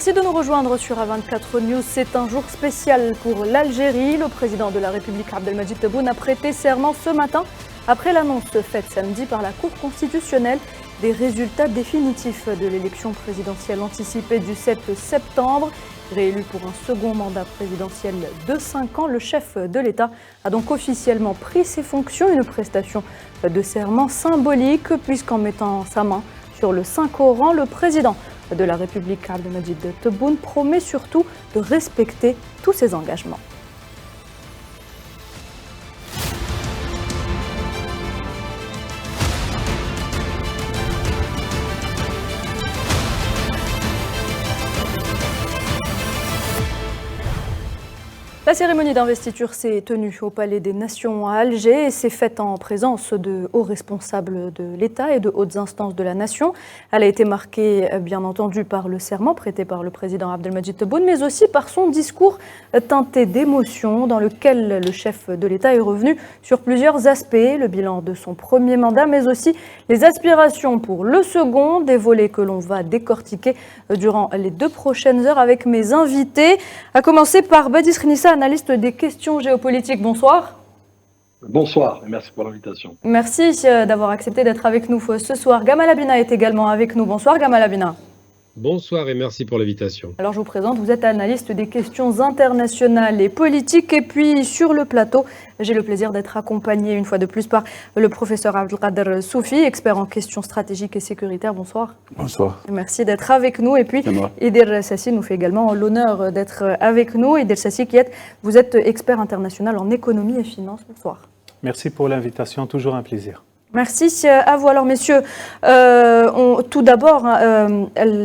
Merci de nous rejoindre sur A24 News. C'est un jour spécial pour l'Algérie. Le président de la République, Abdelmadjid Tebboune, a prêté serment ce matin après l'annonce faite samedi par la Cour constitutionnelle des résultats définitifs de l'élection présidentielle anticipée du 7 septembre. Réélu pour un second mandat présidentiel de 5 ans, le chef de l'État a donc officiellement pris ses fonctions, une prestation de serment symbolique puisqu'en mettant sa main sur le Saint-Coran, le président de la République, Abdelmadjid Tebboune, promet surtout de respecter tous ses engagements. La cérémonie d'investiture s'est tenue au Palais des Nations à Alger et s'est faite en présence de hauts responsables de l'État et de hautes instances de la nation. Elle a été marquée bien entendu par le serment prêté par le président Abdelmadjid Tebboune, mais aussi par son discours teinté d'émotion dans lequel le chef de l'État est revenu sur plusieurs aspects, le bilan de son premier mandat, mais aussi les aspirations pour le second, des volets que l'on va décortiquer durant les 2 prochaines heures avec mes invités, à commencer par Badis Nissa, analyste des questions géopolitiques. Bonsoir. Bonsoir et merci pour l'invitation. Merci d'avoir accepté d'être avec nous ce soir. Gamal Abina est également avec nous. Bonsoir Gamal Abina. Bonsoir et merci pour l'invitation. Alors je vous présente, vous êtes analyste des questions internationales et politiques. Et puis sur le plateau, j'ai le plaisir d'être accompagné une fois de plus par le professeur Abdelkader Soufi, expert en questions stratégiques et sécuritaires. Bonsoir. Bonsoir. Merci d'être avec nous. Et puis Idir Sassi nous fait également l'honneur d'être avec nous. Idir Sassi, vous êtes expert international en économie et finance. Bonsoir. Merci pour l'invitation, toujours un plaisir. Merci à vous. Alors messieurs, tout d'abord,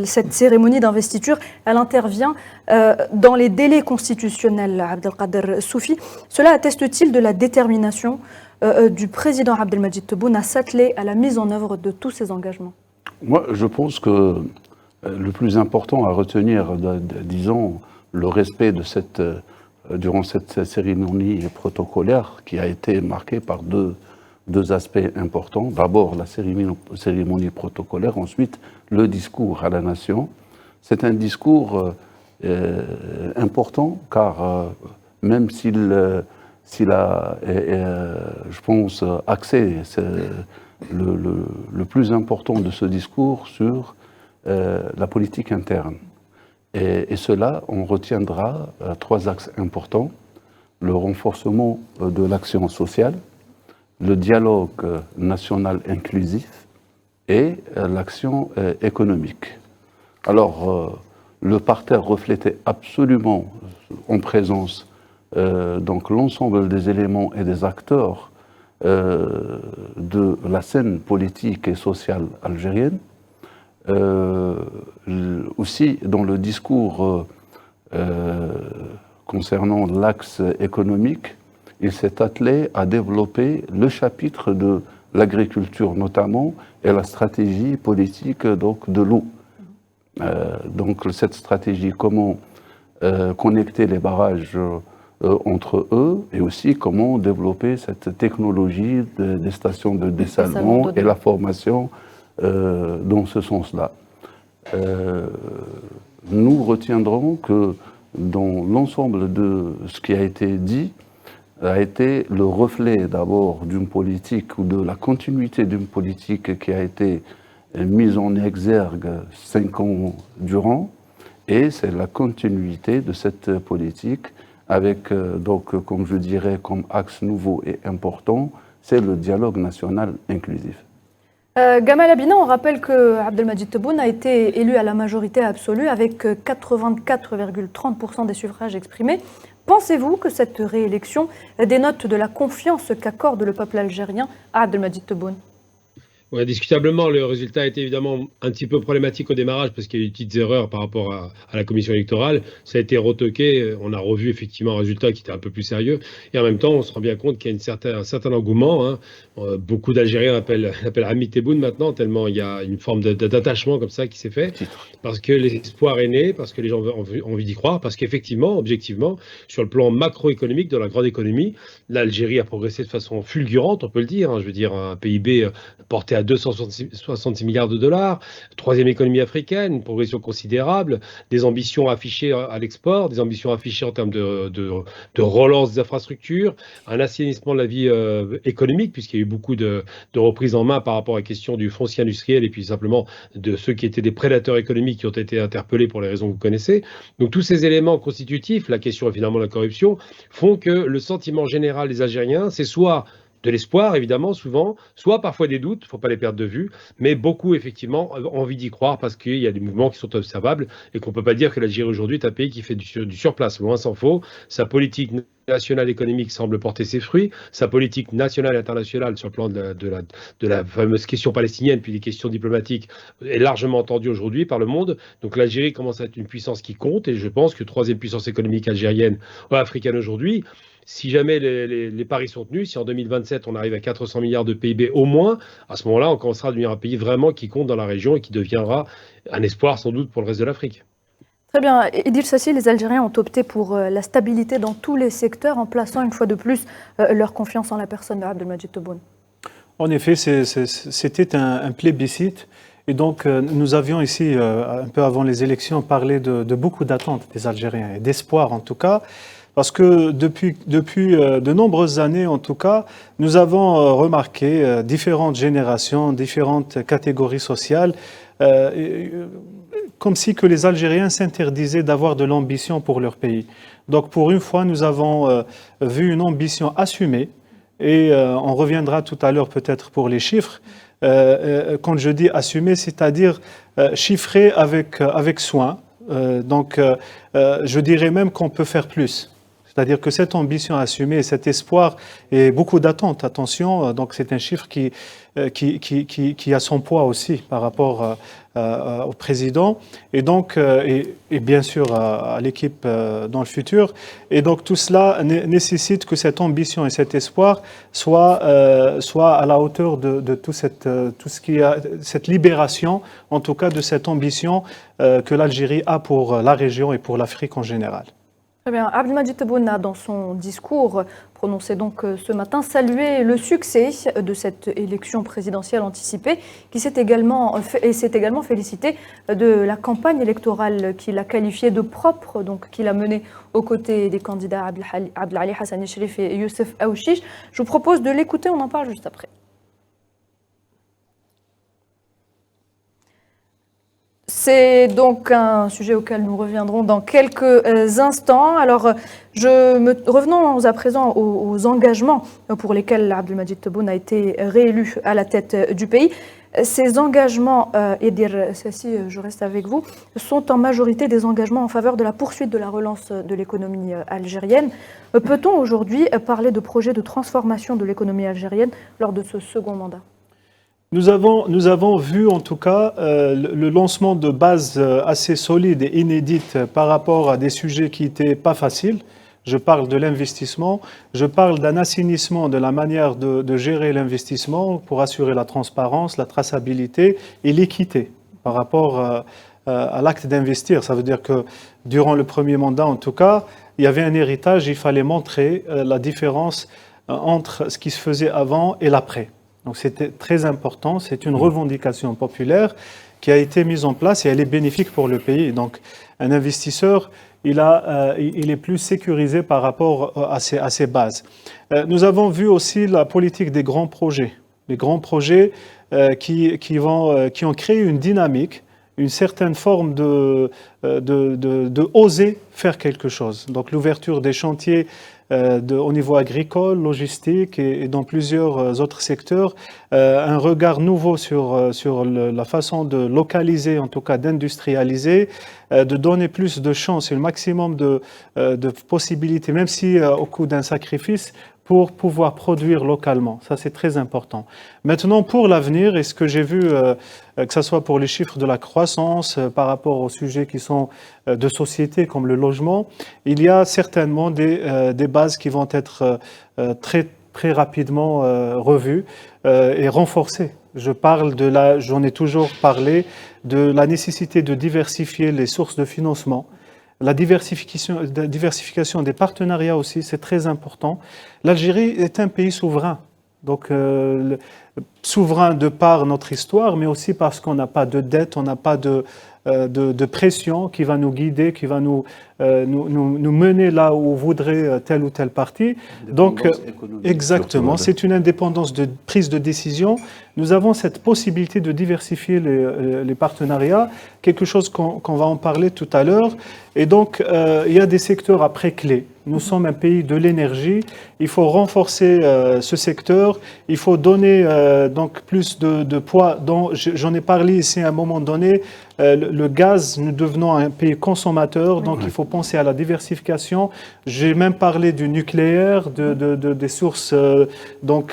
cette cérémonie d'investiture, elle intervient dans les délais constitutionnels, Abdelkader Soufi. Cela atteste-t-il de la détermination du président Abdelmadjid Tebboune à s'atteler à la mise en œuvre de tous ses engagements? Moi, je pense que le plus important à retenir, disons, le respect de durant cette cérémonie protocolaire qui a été marquée par deux aspects importants. D'abord, la cérémonie protocolaire, ensuite, le discours à la nation. C'est un discours important car même s'il a, je pense, axé le plus important de ce discours sur la politique interne. Et cela, on retiendra 3 axes importants: le renforcement de l'action sociale, le dialogue national inclusif et l'action économique. Alors, le parterre reflétait absolument en présence donc l'ensemble des éléments et des acteurs de la scène politique et sociale algérienne. Aussi, dans le discours concernant l'axe économique, il s'est attelé à développer le chapitre de l'agriculture notamment et la stratégie politique donc, de l'eau. Donc cette stratégie, comment connecter les barrages entre eux et aussi comment développer cette technologie des stations de dessalement et la formation dans ce sens-là. Nous retiendrons que dans l'ensemble de ce qui a été dit, a été le reflet d'abord d'une politique ou de la continuité d'une politique qui a été mise en exergue 5 ans durant, et c'est la continuité de cette politique avec, donc, comme je dirais, comme axe nouveau et important, c'est le dialogue national inclusif. Gamal Abina, on rappelle que Abdelmadjid Tebboune a été élu à la majorité absolue avec 84,30% des suffrages exprimés. Pensez-vous que cette réélection dénote de la confiance qu'accorde le peuple algérien à Abdelmadjid Tebboune? Ouais, indiscutablement, le résultat était évidemment un petit peu problématique au démarrage parce qu'il y a eu de petites erreurs par rapport à la commission électorale. Ça a été retoqué, on a revu effectivement un résultat qui était un peu plus sérieux. Et en même temps, on se rend bien compte qu'il y a un certain engouement. Hein. Beaucoup d'Algériens l'appellent Hamid Tebboune maintenant, tellement il y a une forme d'attachement comme ça qui s'est fait. Parce que l'espoir est né, parce que les gens ont envie d'y croire, parce qu'effectivement, objectivement, sur le plan macroéconomique, dans la grande économie, l'Algérie a progressé de façon fulgurante, on peut le dire. Hein. Je veux dire, un PIB porté à 266 milliards de dollars, troisième économie africaine, une progression considérable, des ambitions affichées à l'export, des ambitions affichées en termes de relance des infrastructures, un assainissement de la vie économique, puisqu'il y a eu beaucoup de reprises en main par rapport à la question du foncier industriel et puis simplement de ceux qui étaient des prédateurs économiques qui ont été interpellés pour les raisons que vous connaissez. Donc tous ces éléments constitutifs, la question évidemment de la corruption, font que le sentiment général des Algériens, c'est soit de l'espoir, évidemment, souvent, soit parfois des doutes, il ne faut pas les perdre de vue, mais beaucoup, effectivement, ont envie d'y croire parce qu'il y a des mouvements qui sont observables et qu'on ne peut pas dire que l'Algérie aujourd'hui est un pays qui fait du surplace. Loin s'en faut. Sa politique nationale économique semble porter ses fruits. Sa politique nationale et internationale sur le plan de la fameuse question palestinienne, puis des questions diplomatiques, est largement entendue aujourd'hui par le monde. Donc l'Algérie commence à être une puissance qui compte et je pense que troisième puissance économique algérienne ou africaine aujourd'hui, si jamais les paris sont tenus, si en 2027 on arrive à 400 milliards de PIB au moins, à ce moment-là, on commencera à devenir un pays vraiment qui compte dans la région et qui deviendra un espoir sans doute pour le reste de l'Afrique. Très bien. Idil Sassi, les Algériens ont opté pour la stabilité dans tous les secteurs en plaçant une fois de plus leur confiance en la personne de Abdelmadjid Tebboune. En effet, c'était un plébiscite. Et donc, nous avions ici, un peu avant les élections, parlé de beaucoup d'attentes des Algériens et d'espoir en tout cas. Parce que depuis de nombreuses années, en tout cas, nous avons remarqué différentes générations, différentes catégories sociales, comme si que les Algériens s'interdisaient d'avoir de l'ambition pour leur pays. Donc pour une fois, nous avons vu une ambition assumée, et on reviendra tout à l'heure peut-être pour les chiffres. Quand je dis assumée, c'est-à-dire chiffré avec soin. Donc je dirais même qu'on peut faire plus. C'est-à-dire que cette ambition assumée, cet espoir et beaucoup d'attentes, attention, donc c'est un chiffre qui a son poids aussi par rapport au président et donc et bien sûr à l'équipe dans le futur. Et donc tout cela nécessite que cette ambition et cet espoir soit à la hauteur de tout ce qui a cette libération, en tout cas de cette ambition que l'Algérie a pour la région et pour l'Afrique en général. Très bien. Abdelmadjid Tebboune a, dans son discours prononcé donc ce matin, salué le succès de cette élection présidentielle anticipée, qui s'est également félicité de la campagne électorale qu'il a qualifiée de propre, donc qu'il a menée aux côtés des candidats Abdelali Hassani Cherif et Youssef Aouchiche. Je vous propose de l'écouter, on en parle juste après. C'est donc un sujet auquel nous reviendrons dans quelques instants. Alors, revenons à présent aux engagements pour lesquels Abdelmadjid Tebboune a été réélu à la tête du pays. Ces engagements, Idil Sassi, je reste avec vous, sont en majorité des engagements en faveur de la poursuite de la relance de l'économie algérienne. Peut-on aujourd'hui parler de projet de transformation de l'économie algérienne lors de ce second mandat ? Nous avons vu en tout cas le lancement de bases assez solides et inédites par rapport à des sujets qui n'étaient pas faciles. Je parle de l'investissement, je parle d'un assainissement de la manière de gérer l'investissement pour assurer la transparence, la traçabilité et l'équité par rapport à l'acte d'investir. Ça veut dire que durant le premier mandat en tout cas, il y avait un héritage, il fallait montrer la différence entre ce qui se faisait avant et l'après. Donc c'était très important, c'est une revendication populaire qui a été mise en place et elle est bénéfique pour le pays. Donc un investisseur, il est plus sécurisé par rapport à ses bases. Nous avons vu aussi la politique des grands projets. Les grands projets qui ont créé une dynamique, une certaine forme de oser faire quelque chose. Donc l'ouverture des chantiers au niveau agricole, logistique et dans plusieurs autres secteurs, un regard nouveau sur la façon de localiser, en tout cas d'industrialiser, de donner plus de chances et le maximum de possibilités, même si au coût d'un sacrifice, pour pouvoir produire localement. Ça, c'est très important. Maintenant, pour l'avenir, et ce que j'ai vu, que ce soit pour les chiffres de la croissance, par rapport aux sujets qui sont de société, comme le logement, il y a certainement des bases qui vont être très rapidement revues et renforcées. J'en ai toujours parlé, de la nécessité de diversifier les sources de financement. La diversification des partenariats aussi, c'est très important. L'Algérie est un pays souverain. Donc, souverain de par notre histoire, mais aussi parce qu'on n'a pas de dette, on n'a pas de pression qui va nous guider, qui va nous mener là où voudrait telle ou telle partie. Donc, exactement, c'est une indépendance de prise de décision. Nous avons cette possibilité de diversifier les partenariats, quelque chose qu'on va en parler tout à l'heure. Et donc, il y a des secteurs après clés. Nous sommes un pays de l'énergie. Il faut renforcer ce secteur. Il faut donner donc plus de poids. J'en ai parlé ici à un moment donné. Le gaz, nous devenons un pays consommateur, donc il faut penser à la diversification. J'ai même parlé du nucléaire, des sources des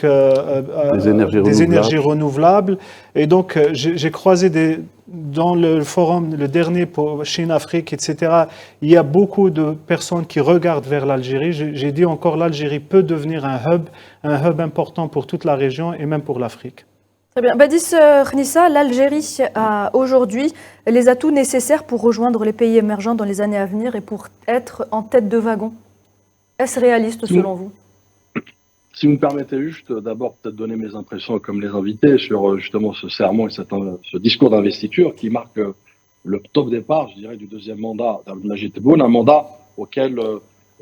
énergies renouvelables. Et donc j'ai croisé dans le forum, le dernier pour Chine-Afrique, etc., il y a beaucoup de personnes qui regardent vers l'Algérie. J'ai dit encore, l'Algérie peut devenir un hub important pour toute la région et même pour l'Afrique. Très bien. Badis Khnissa, l'Algérie a aujourd'hui les atouts nécessaires pour rejoindre les pays émergents dans les années à venir et pour être en tête de wagon. Est-ce réaliste selon vous? Si vous me permettez juste d'abord peut-être donner mes impressions comme les invités sur justement ce serment et ce discours d'investiture qui marque le top départ, je dirais, du deuxième mandat d'Abdelmajid Tebboune, un mandat auquel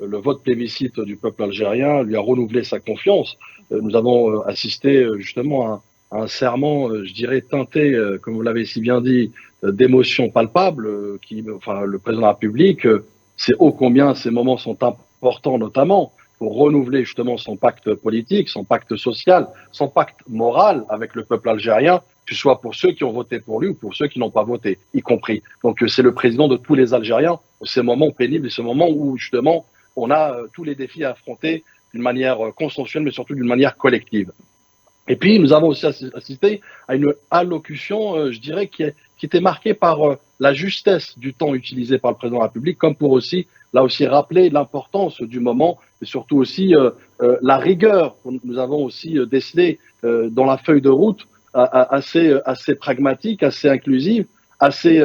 le vote plébiscite du peuple algérien lui a renouvelé sa confiance. Nous avons assisté justement à un serment, je dirais, teinté, comme vous l'avez si bien dit, d'émotions palpables, le président de la République, c'est ô combien ces moments sont importants, notamment pour renouveler justement son pacte politique, son pacte social, son pacte moral avec le peuple algérien, que ce soit pour ceux qui ont voté pour lui ou pour ceux qui n'ont pas voté, y compris. Donc c'est le président de tous les Algériens, ces moments pénibles et ce moment où justement on a tous les défis à affronter d'une manière consensuelle, mais surtout d'une manière collective. Et puis, nous avons aussi assisté à une allocution, je dirais, qui était marquée par la justesse du temps utilisé par le président de la République, comme pour aussi, là aussi, rappeler l'importance du moment et surtout aussi la rigueur que nous avons aussi décelée dans la feuille de route, assez pragmatique, assez inclusive, assez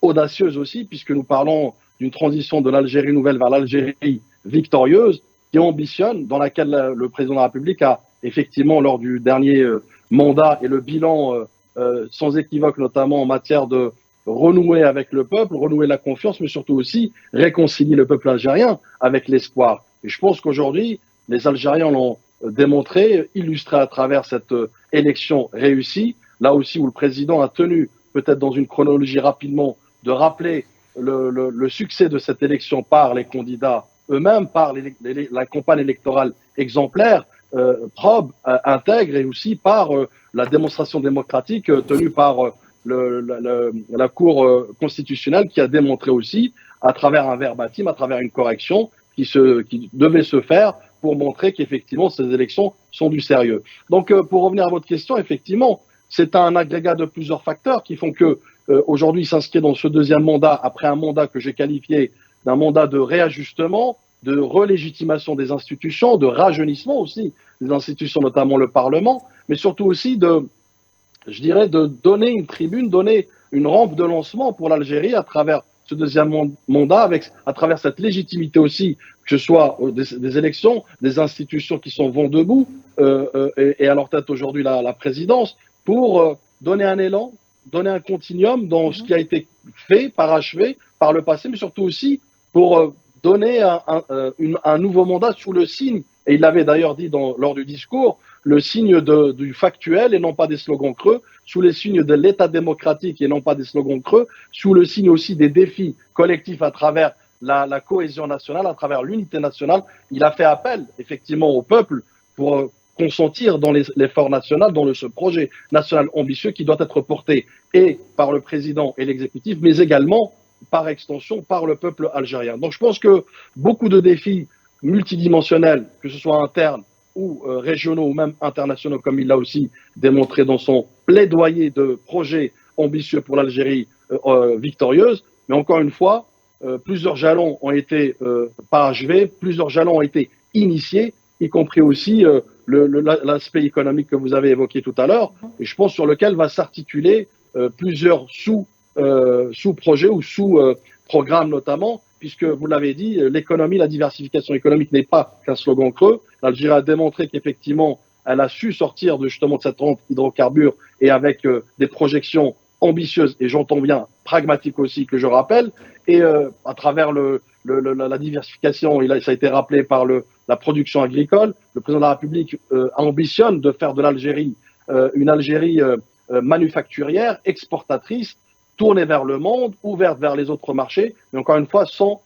audacieuse aussi, puisque nous parlons d'une transition de l'Algérie nouvelle vers l'Algérie victorieuse, qui ambitionne, dans laquelle le président de la République a effectivement, lors du dernier mandat et le bilan sans équivoque, notamment en matière de renouer avec le peuple, renouer la confiance, mais surtout aussi réconcilier le peuple algérien avec l'espoir. Et je pense qu'aujourd'hui, les Algériens l'ont démontré, illustré à travers cette élection réussie, là aussi où le président a tenu, peut-être dans une chronologie rapidement, de rappeler le succès de cette élection par les candidats eux-mêmes, par la campagne électorale exemplaire, probe, intègre, et aussi par la démonstration démocratique tenue par la Cour constitutionnelle, qui a démontré aussi, à travers un verbatim, à travers une correction qui devait se faire pour montrer qu'effectivement ces élections sont du sérieux. Donc pour revenir à votre question, effectivement, c'est un agrégat de plusieurs facteurs qui font que aujourd'hui il s'inscrit dans ce deuxième mandat, après un mandat que j'ai qualifié d'un mandat de réajustement, de relégitimation des institutions, de rajeunissement aussi des institutions, notamment le Parlement, mais surtout aussi de donner une tribune, donner une rampe de lancement pour l'Algérie à travers ce deuxième mandat, à travers cette légitimité aussi, que ce soit des élections, des institutions qui sont vent debout, et à leur tête aujourd'hui la présidence, pour donner un élan, donner un continuum dans ce qui a été fait, parachevé par le passé, mais surtout aussi pour donner un nouveau mandat sous le signe, et il l'avait d'ailleurs dit lors du discours, le signe du factuel et non pas des slogans creux, sous les signes de l'État démocratique et non pas des slogans creux, sous le signe aussi des défis collectifs à travers la cohésion nationale, à travers l'unité nationale. Il a fait appel effectivement au peuple pour consentir dans l'effort national, dans ce projet national ambitieux qui doit être porté et par le président et l'exécutif, mais également par extension par le peuple algérien. Donc je pense que beaucoup de défis multidimensionnels, que ce soit internes ou régionaux ou même internationaux, comme il l'a aussi démontré dans son plaidoyer de projet ambitieux pour l'Algérie victorieuse. Mais encore une fois, plusieurs jalons ont été parachevés, plusieurs jalons ont été initiés, y compris aussi l'aspect économique que vous avez évoqué tout à l'heure, et je pense sur lequel va s'articuler plusieurs sous-projets ou sous-programmes notamment, puisque vous l'avez dit, l'économie, la diversification économique n'est pas qu'un slogan creux. L'Algérie a démontré qu'effectivement, elle a su sortir justement de cette rente hydrocarbures et avec des projections ambitieuses et j'entends bien pragmatiques aussi que je rappelle et à travers la diversification, ça a été rappelé par la production agricole, le président de la République ambitionne de faire de l'Algérie une Algérie manufacturière, exportatrice, tournée vers le monde, ouverte vers les autres marchés, mais encore une fois sans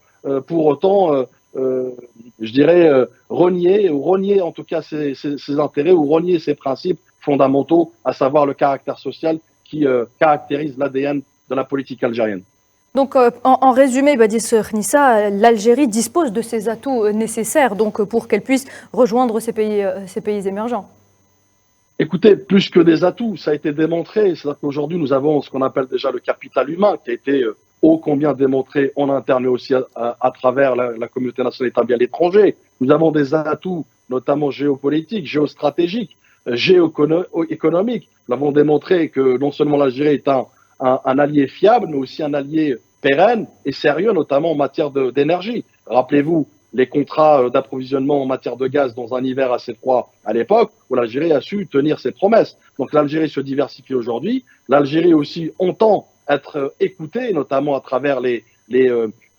pour autant je dirais, renier en tout cas ses intérêts ou renier ses principes fondamentaux, à savoir le caractère social qui caractérise l'ADN de la politique algérienne. Donc, en résumé, Badis Khnissa, l'Algérie dispose de ses atouts nécessaires donc, pour qu'elle puisse rejoindre ces pays émergents. Écoutez, plus que des atouts, ça a été démontré. C'est-à-dire qu'aujourd'hui, nous avons ce qu'on appelle déjà le capital humain qui a été ô combien démontré en interne, mais aussi à travers la communauté nationale établie à l'étranger. Nous avons des atouts, notamment géopolitiques, géostratégiques, géoéconomiques. Nous avons démontré que non seulement l'Algérie est un allié fiable, mais aussi un allié pérenne et sérieux, notamment en matière d'énergie. Rappelez-vous les contrats d'approvisionnement en matière de gaz dans un hiver assez froid à l'époque, où l'Algérie a su tenir ses promesses. Donc l'Algérie se diversifie aujourd'hui. L'Algérie aussi entend être écoutée, notamment à travers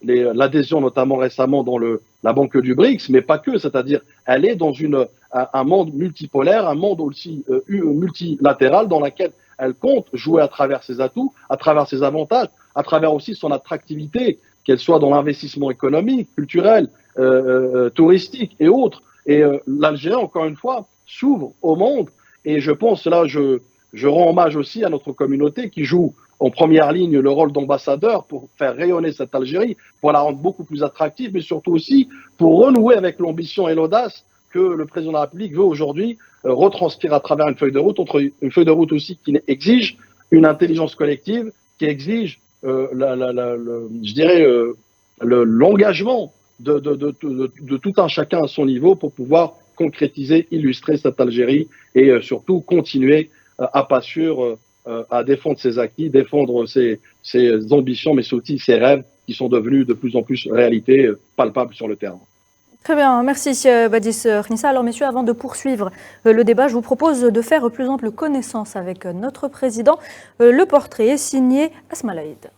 l'adhésion, notamment récemment dans la banque du BRICS, mais pas que. C'est-à-dire, elle est dans un monde multipolaire, un monde aussi multilatéral dans lequel elle compte jouer à travers ses atouts, à travers ses avantages, à travers aussi son attractivité, qu'elle soit dans l'investissement économique, culturel, touristique et autres. Et l'Algérie, encore une fois, s'ouvre au monde. Et je pense, là, je rends hommage aussi à notre communauté qui joue en première ligne le rôle d'ambassadeur pour faire rayonner cette Algérie, pour la rendre beaucoup plus attractive, mais surtout aussi pour renouer avec l'ambition et l'audace que le président de la République veut aujourd'hui retranscrire à travers une feuille de route, une feuille de route aussi qui exige une intelligence collective, qui exige, je dirais, l'engagement de tout un chacun à son niveau pour pouvoir concrétiser, illustrer cette Algérie et surtout continuer à pas sûr à défendre ses acquis, défendre ses ambitions, mais aussi ses rêves qui sont devenus de plus en plus réalité palpable sur le terrain. Très bien, merci Badis Khnissa. Alors messieurs, avant de poursuivre le débat, je vous propose de faire plus ample connaissance avec notre président. Le portrait est signé Asma Laïd.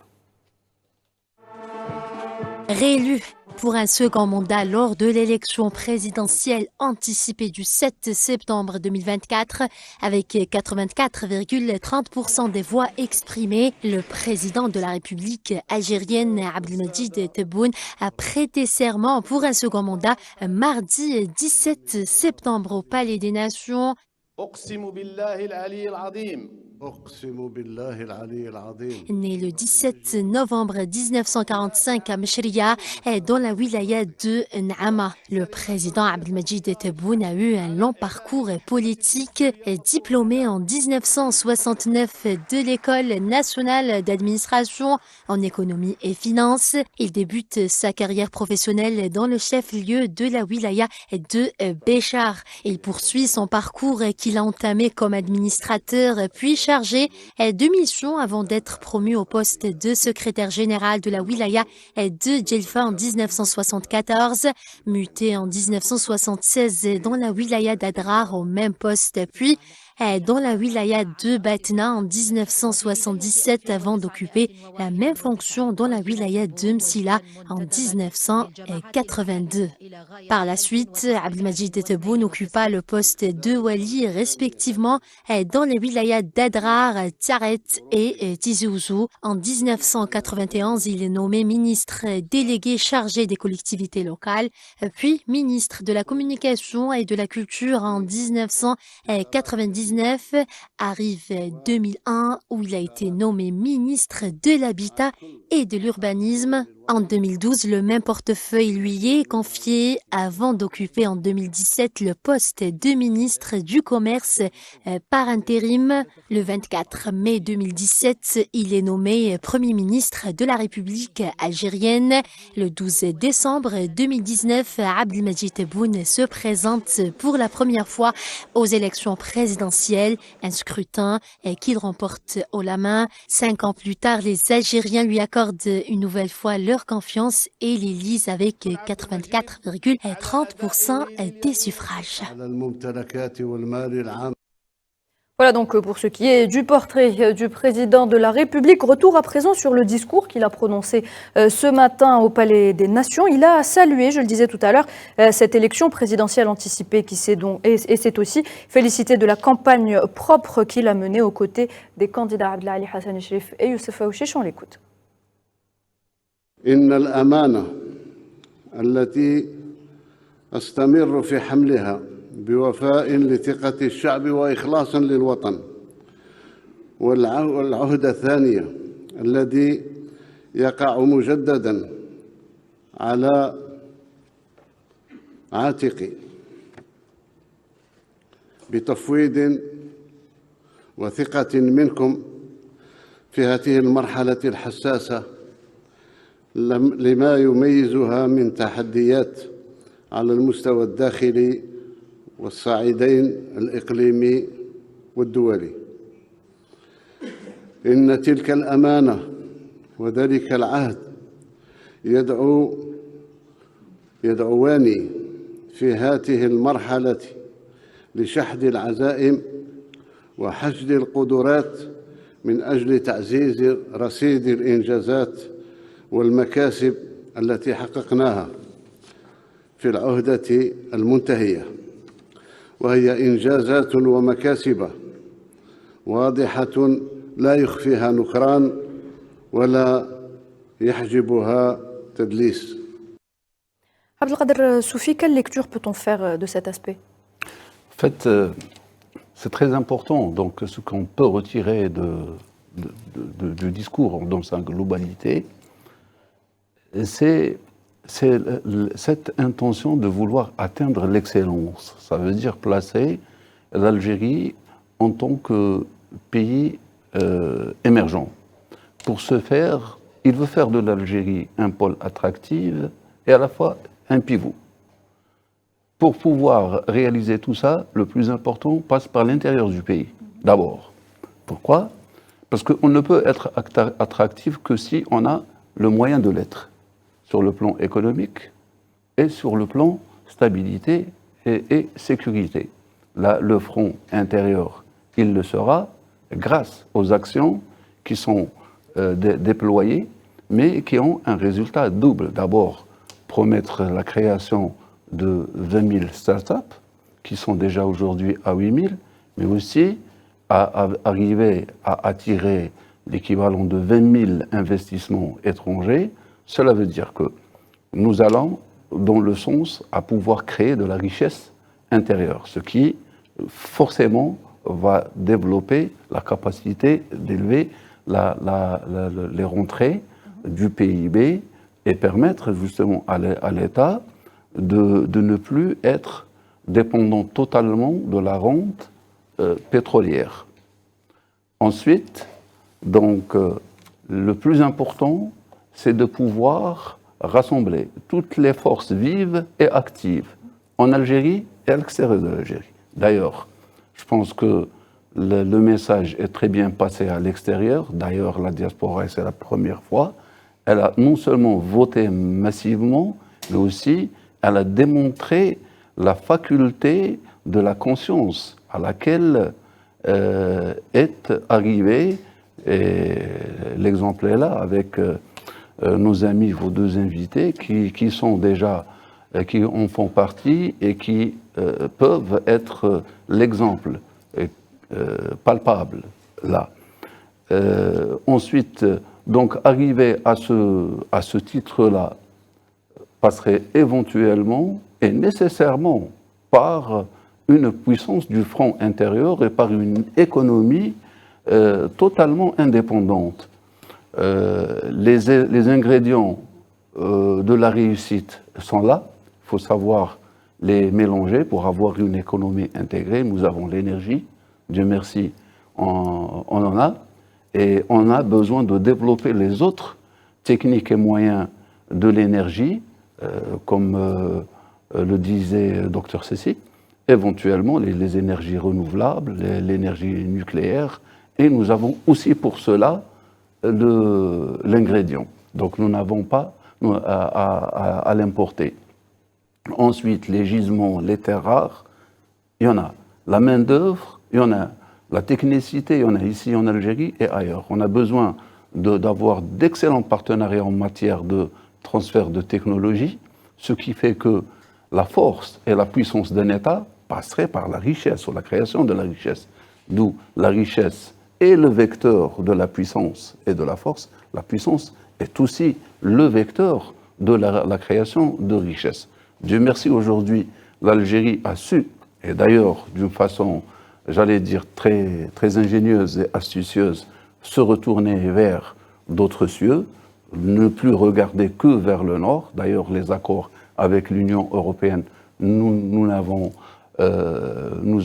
Réélu pour un second mandat lors de l'élection présidentielle anticipée du 7 septembre 2024, avec 84,30% des voix exprimées, le président de la République algérienne, Abdelmadjid Tebboune, a prêté serment pour un second mandat mardi 17 septembre au Palais des Nations. Né le 17 novembre 1945 à Mechria, dans la wilaya de N'Ama, le président Abdelmadjid Tebboune a eu un long parcours politique. Diplômé en 1969 de l'École nationale d'administration en économie et finances, il débute sa carrière professionnelle dans le chef-lieu de la wilaya de Béchar. Il poursuit son parcours qu'il a entamé comme administrateur puis chargé de mission avant d'être promu au poste de secrétaire général de la wilaya de Djelfa en 1974, muté en 1976 dans la wilaya d'Adrar au même poste, puis dans la wilaya de Batna en 1977 avant d'occuper la même fonction dans la wilaya de Msila en 1982. Par la suite, Abdelmadjid Tebboune occupa le poste de wali respectivement dans les wilayas d'Adrar, Taret et Tizi Ouzou. En 1991, il est nommé ministre délégué chargé des collectivités locales, puis ministre de la communication et de la culture en 1999. Arrive 2001 où il a été nommé ministre de l'Habitat et de l'Urbanisme. En 2012, le même portefeuille lui est confié avant d'occuper en 2017 le poste de ministre du Commerce par intérim. Le 24 mai 2017, il est nommé Premier ministre de la République algérienne. Le 12 décembre 2019, Abdelmadjid Tebboune se présente pour la première fois aux élections présidentielles, un scrutin qu'il remporte haut la main. 5 ans plus tard, les Algériens lui accordent une nouvelle fois leur leur confiance et l'élisent avec 84,30% des suffrages. Voilà donc pour ce qui est du portrait du président de la République. Retour à présent sur le discours qu'il a prononcé ce matin au Palais des Nations. Il a salué, je le disais tout à l'heure, cette élection présidentielle anticipée qui s'est s'est aussi félicité de la campagne propre qu'il a menée aux côtés des candidats Abdelali Hassan Cherif et Youssef Aouchiche. On l'écoute. إن الأمانة التي أستمر في حملها بوفاء لثقة الشعب وإخلاص للوطن والعهدة الثانية الذي يقع مجددا على عاتقي بتفويض وثقة منكم في هذه المرحلة الحساسة لما يميزها من تحديات على المستوى الداخلي والصعيدين الإقليمي والدولي. إن تلك الأمانة وذلك العهد يدعواني في هذه المرحلة لشحذ العزائم وحشد القدرات من أجل تعزيز رصيد الإنجازات والمكاسب التي حققناها في العهدة المنتهية، وهي إنجازات ومكاسب واضحة لا يخفيها نكران ولا يحجبها تدليس. Abdelkader Soufi, quelle lecture peut-on faire de cet aspect? En fait, c'est très important. Donc, ce qu'on peut retirer du discours dans sa globalité, c'est cette intention de vouloir atteindre l'excellence. Ça veut dire placer l'Algérie en tant que pays émergent. Pour ce faire, il veut faire de l'Algérie un pôle attractif et à la fois un pivot. Pour pouvoir réaliser tout ça, le plus important passe par l'intérieur du pays, d'abord. Pourquoi? Parce qu'on ne peut être attractif que si on a le moyen de l'être, sur le plan économique et sur le plan stabilité et sécurité. Là, le front intérieur, il le sera grâce aux actions qui sont déployées, mais qui ont un résultat double. D'abord, promettre la création de 20 000 startups, qui sont déjà aujourd'hui à 8 000, mais aussi à arriver à attirer l'équivalent de 20 000 investissements étrangers. Cela veut dire que nous allons dans le sens à pouvoir créer de la richesse intérieure, ce qui forcément va développer la capacité d'élever les rentrées du PIB et permettre justement à l'État de ne plus être dépendant totalement de la rente pétrolière. Ensuite, donc, le plus important, c'est de pouvoir rassembler toutes les forces vives et actives en Algérie et à l'extérieur de l'Algérie. D'ailleurs, je pense que le message est très bien passé à l'extérieur. D'ailleurs, la diaspora, c'est la première fois, elle a non seulement voté massivement, mais aussi elle a démontré la faculté de la conscience à laquelle est arrivée, et l'exemple est là avec nos amis, vos deux invités, qui sont déjà, qui en font partie et qui peuvent être l'exemple palpable là. Ensuite, donc arriver à ce titre-là passerait éventuellement et nécessairement par une puissance du front intérieur et par une économie totalement indépendante. Les ingrédients de la réussite sont là, il faut savoir les mélanger pour avoir une économie intégrée. Nous avons l'énergie, Dieu merci, on en a, et on a besoin de développer les autres techniques et moyens de l'énergie, comme le disait Dr Cécile, éventuellement les énergies renouvelables, l'énergie nucléaire, et nous avons aussi pour cela l'ingrédient. Donc nous n'avons pas à l'importer. Ensuite, les gisements, les terres rares, il y en a. La main-d'œuvre, il y en a. La technicité, il y en a ici en Algérie et ailleurs. On a besoin d'avoir d'excellents partenariats en matière de transfert de technologie, ce qui fait que la force et la puissance d'un État passeraient par la richesse ou la création de la richesse. D'où la richesse est le vecteur de la puissance et de la force. La puissance est aussi le vecteur de la création de richesse. Dieu merci, aujourd'hui, l'Algérie a su, et d'ailleurs d'une façon, j'allais dire, très, très ingénieuse et astucieuse, se retourner vers d'autres cieux, ne plus regarder que vers le nord. D'ailleurs, les accords avec l'Union européenne nous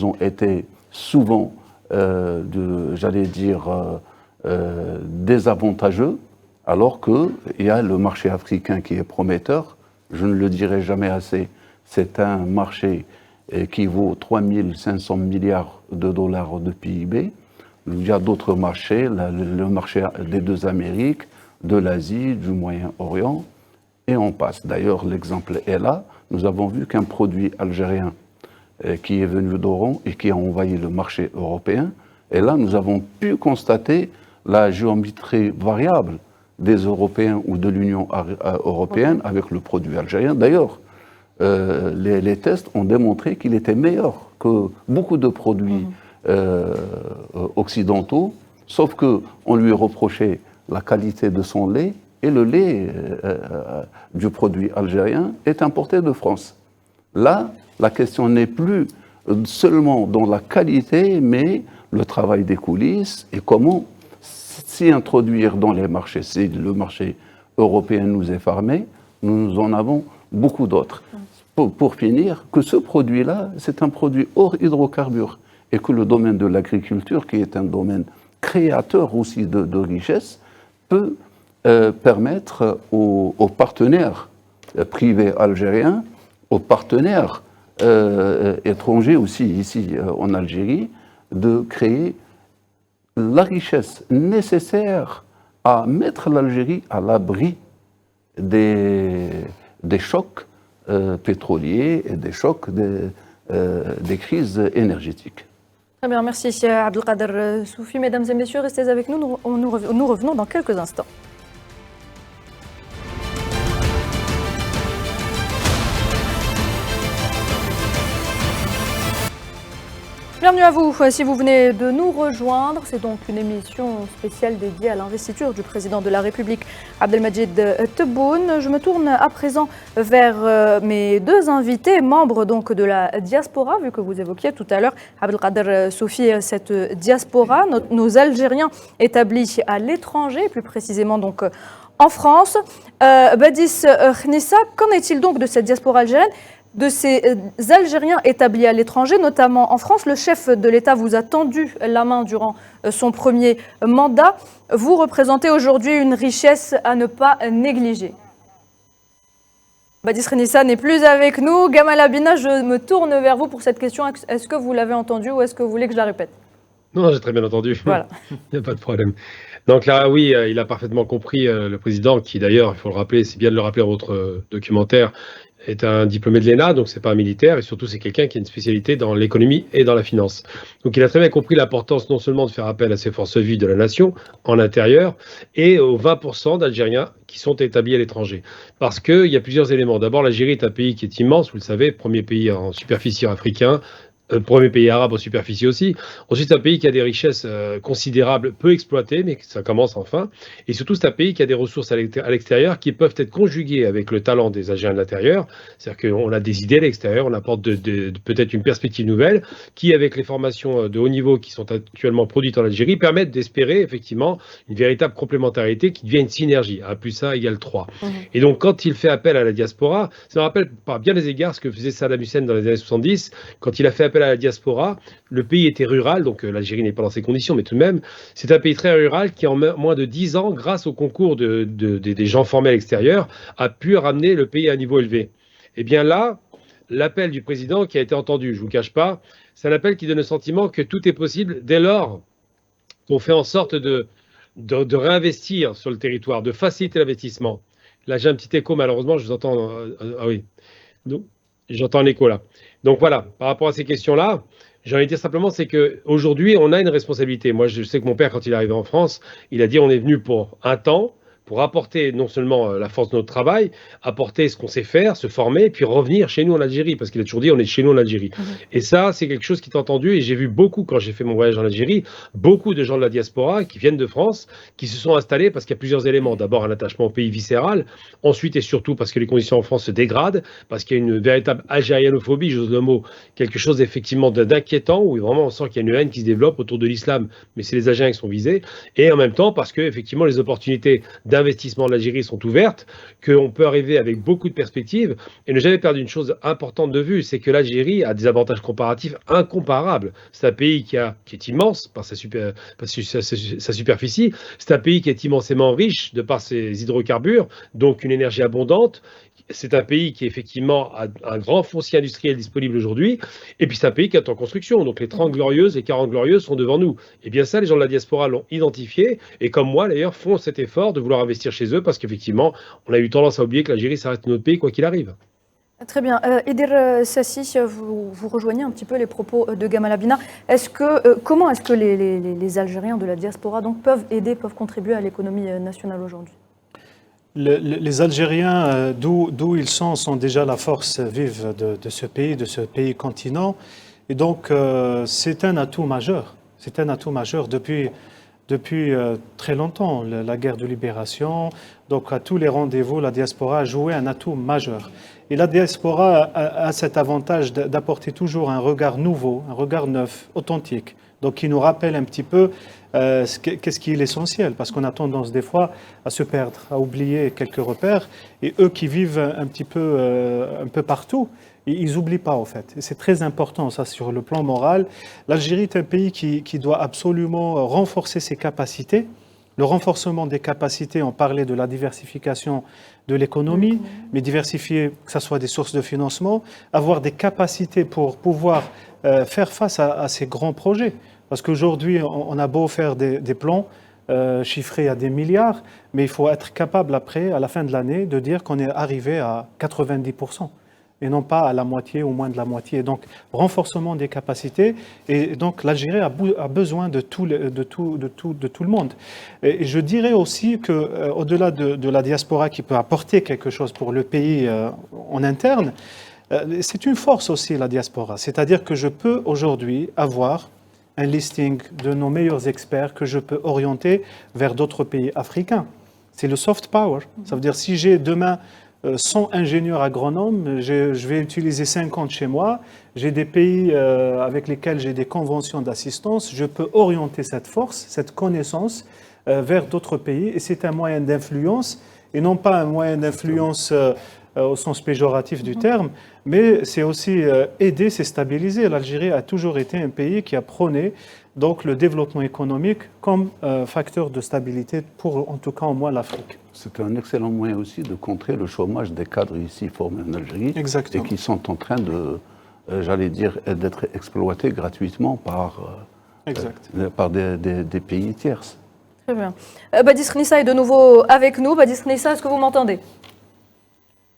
ont été souvent, j'allais dire, désavantageux, alors qu'il y a le marché africain qui est prometteur. Je ne le dirai jamais assez, c'est un marché qui vaut 3 500 milliards de dollars de PIB. Il y a d'autres marchés, le marché des deux Amériques, de l'Asie, du Moyen-Orient, et on passe. D'ailleurs, l'exemple est là. Nous avons vu qu'un produit algérien qui est venu d'Oran et qui a envahi le marché européen, et là, nous avons pu constater la géométrie variable des Européens ou de l'Union européenne avec le produit algérien. D'ailleurs, les tests ont démontré qu'il était meilleur que beaucoup de produits occidentaux, sauf qu'on lui reprochait la qualité de son lait, et le lait du produit algérien est importé de France. Là, la question n'est plus seulement dans la qualité, mais le travail des coulisses et comment s'y introduire dans les marchés. Si le marché européen nous est fermé, nous en avons beaucoup d'autres. Pour finir, que ce produit-là, c'est un produit hors hydrocarbures, et que le domaine de l'agriculture, qui est un domaine créateur aussi de richesse, peut permettre aux partenaires privés algériens, aux partenaires étrangers aussi ici en Algérie, de créer la richesse nécessaire à mettre l'Algérie à l'abri des chocs pétroliers et des chocs des crises énergétiques. Très bien, merci Abdelkader Soufi. Mesdames et messieurs, restez avec nous, nous revenons dans quelques instants. Bienvenue à vous, si vous venez de nous rejoindre, c'est donc une émission spéciale dédiée à l'investiture du président de la République, Abdelmajid Tebboune. Je me tourne à présent vers mes deux invités, membres donc de la diaspora, vu que vous évoquiez tout à l'heure, Abdelkader Soufi, cette diaspora, nos Algériens établis à l'étranger, plus précisément donc en France. Badis Khnissa, qu'en est-il donc de cette diaspora algérienne ? De ces Algériens établis à l'étranger, notamment en France, le chef de l'État vous a tendu la main durant son premier mandat. Vous représentez aujourd'hui une richesse à ne pas négliger. Badis Khnissa n'est plus avec nous. Gamal Abina, je me tourne vers vous pour cette question. Est-ce que vous l'avez entendue ou est-ce que vous voulez que je la répète? Non, j'ai très bien entendu. Voilà. Il n'y a pas de problème. Donc là, oui, il a parfaitement compris, le président, qui d'ailleurs, il faut le rappeler, c'est bien de le rappeler dans votre documentaire, est un diplômé de l'ENA, donc c'est pas un militaire, et surtout c'est quelqu'un qui a une spécialité dans l'économie et dans la finance. Donc il a très bien compris l'importance non seulement de faire appel à ces forces vives de la nation en intérieur, et aux 20% d'Algériens qui sont établis à l'étranger. Parce qu'il y a plusieurs éléments. D'abord, l'Algérie est un pays qui est immense, vous le savez, premier pays en superficie africain, premier pays arabe en superficie aussi. Ensuite, c'est un pays qui a des richesses considérables, peu exploitées, mais ça commence enfin. Et surtout, c'est un pays qui a des ressources à l'extérieur qui peuvent être conjuguées avec le talent des Algériens de l'intérieur. C'est-à-dire qu'on a des idées à l'extérieur, on apporte peut-être une perspective nouvelle qui, avec les formations de haut niveau qui sont actuellement produites en Algérie, permettent d'espérer effectivement une véritable complémentarité qui devient une synergie. 1 + 1 = 3. Et donc, quand il fait appel à la diaspora, ça me rappelle par bien des égards ce que faisait Saddam Hussein dans les années 70, quand il a fait appel à la diaspora. Le pays était rural, donc l'Algérie n'est pas dans ces conditions, mais tout de même, c'est un pays très rural qui, en moins de 10 ans, grâce au concours des gens formés à l'extérieur, a pu ramener le pays à un niveau élevé. Et bien là, l'appel du président qui a été entendu, je ne vous cache pas, c'est un appel qui donne le sentiment que tout est possible dès lors qu'on fait en sorte de réinvestir sur le territoire, de faciliter l'investissement. Là, j'ai un petit écho, malheureusement, je vous entends. Ah oui, donc, j'entends l'écho là. Donc voilà, par rapport à ces questions-là, j'ai envie de dire simplement, c'est qu'aujourd'hui, on a une responsabilité. Moi, je sais que mon père, quand il est arrivé en France, il a dit on est venu pour un temps, pour apporter non seulement la force de notre travail, apporter ce qu'on sait faire, se former, et puis revenir chez nous en Algérie, parce qu'il a toujours dit on est chez nous en Algérie. Et ça, c'est quelque chose qui est entendu, et j'ai vu beaucoup, quand j'ai fait mon voyage en Algérie, beaucoup de gens de la diaspora qui viennent de France, qui se sont installés parce qu'il y a plusieurs éléments. D'abord, un attachement au pays viscéral, ensuite et surtout parce que les conditions en France se dégradent, parce qu'il y a une véritable algérianophobie, j'ose le mot, quelque chose effectivement d'inquiétant, où vraiment on sent qu'il y a une haine qui se développe autour de l'islam, mais c'est les Algériens qui sont visés, et en même temps parce que effectivement les opportunités d'investissement de l'Algérie sont ouvertes, qu'on peut arriver avec beaucoup de perspectives, et ne jamais perdre une chose importante de vue, c'est que l'Algérie a des avantages comparatifs incomparables. C'est un pays qui est immense par sa superficie, c'est un pays qui est immensément riche de par ses hydrocarbures, donc une énergie abondante. C'est un pays qui, effectivement, a un grand foncier industriel disponible aujourd'hui. Et puis, c'est un pays qui est en construction. Donc, les 30 glorieuses et 40 glorieuses sont devant nous. Et bien ça, les gens de la diaspora l'ont identifié. Et comme moi, d'ailleurs, font cet effort de vouloir investir chez eux parce qu'effectivement, on a eu tendance à oublier que l'Algérie, ça reste notre pays, quoi qu'il arrive. Très bien. Idir Sassi, vous rejoignez un petit peu les propos de Gamal Abina. Comment est-ce que les Algériens de la diaspora donc, peuvent contribuer à l'économie nationale aujourd'hui ? Les Algériens, d'où ils sont déjà la force vive de ce pays continent. Et donc, c'est un atout majeur. C'est un atout majeur depuis très longtemps. La guerre de libération, donc à tous les rendez-vous, la diaspora a joué un atout majeur. Et la diaspora a cet avantage d'apporter toujours un regard nouveau, un regard neuf, authentique. Donc, qui nous rappelle un petit peu qu'est-ce qui est l'essentiel, parce qu'on a tendance des fois à se perdre, à oublier quelques repères, et eux qui vivent un peu partout, ils n'oublient pas en fait. Et c'est très important ça sur le plan moral. L'Algérie est un pays qui doit absolument renforcer ses capacités. Le renforcement des capacités, on parlait de la diversification de l'économie, mais diversifier, que ce soit des sources de financement, avoir des capacités pour pouvoir faire face à ces grands projets. Parce qu'aujourd'hui, on a beau faire des plans chiffrés à des milliards, mais il faut être capable après, à la fin de l'année, de dire qu'on est arrivé à 90%, et non pas à la moitié ou moins de la moitié. Donc, renforcement des capacités, et donc l'Algérie a besoin de tout le monde. Et je dirais aussi qu'au-delà de la diaspora qui peut apporter quelque chose pour le pays en interne, c'est une force aussi, la diaspora. C'est-à-dire que je peux aujourd'hui avoir un listing de nos meilleurs experts que je peux orienter vers d'autres pays africains. C'est le soft power. Ça veut dire si j'ai demain 100 ingénieurs agronomes, je vais utiliser 50 chez moi. J'ai des pays avec lesquels j'ai des conventions d'assistance. Je peux orienter cette force, cette connaissance vers d'autres pays. Et c'est un moyen d'influence, et non pas un moyen d'influence au sens péjoratif du terme, mais c'est aussi aider, c'est stabiliser. L'Algérie a toujours été un pays qui a prôné donc le développement économique comme facteur de stabilité pour, en tout cas, au moins l'Afrique. C'est un excellent moyen aussi de contrer le chômage des cadres ici formés en Algérie. Exactement. Et qui sont en train de, j'allais dire, d'être exploités gratuitement par des pays tierces. Très bien. Badis Khnissa est de nouveau avec nous. Badis Khnissa, est-ce que vous m'entendez ?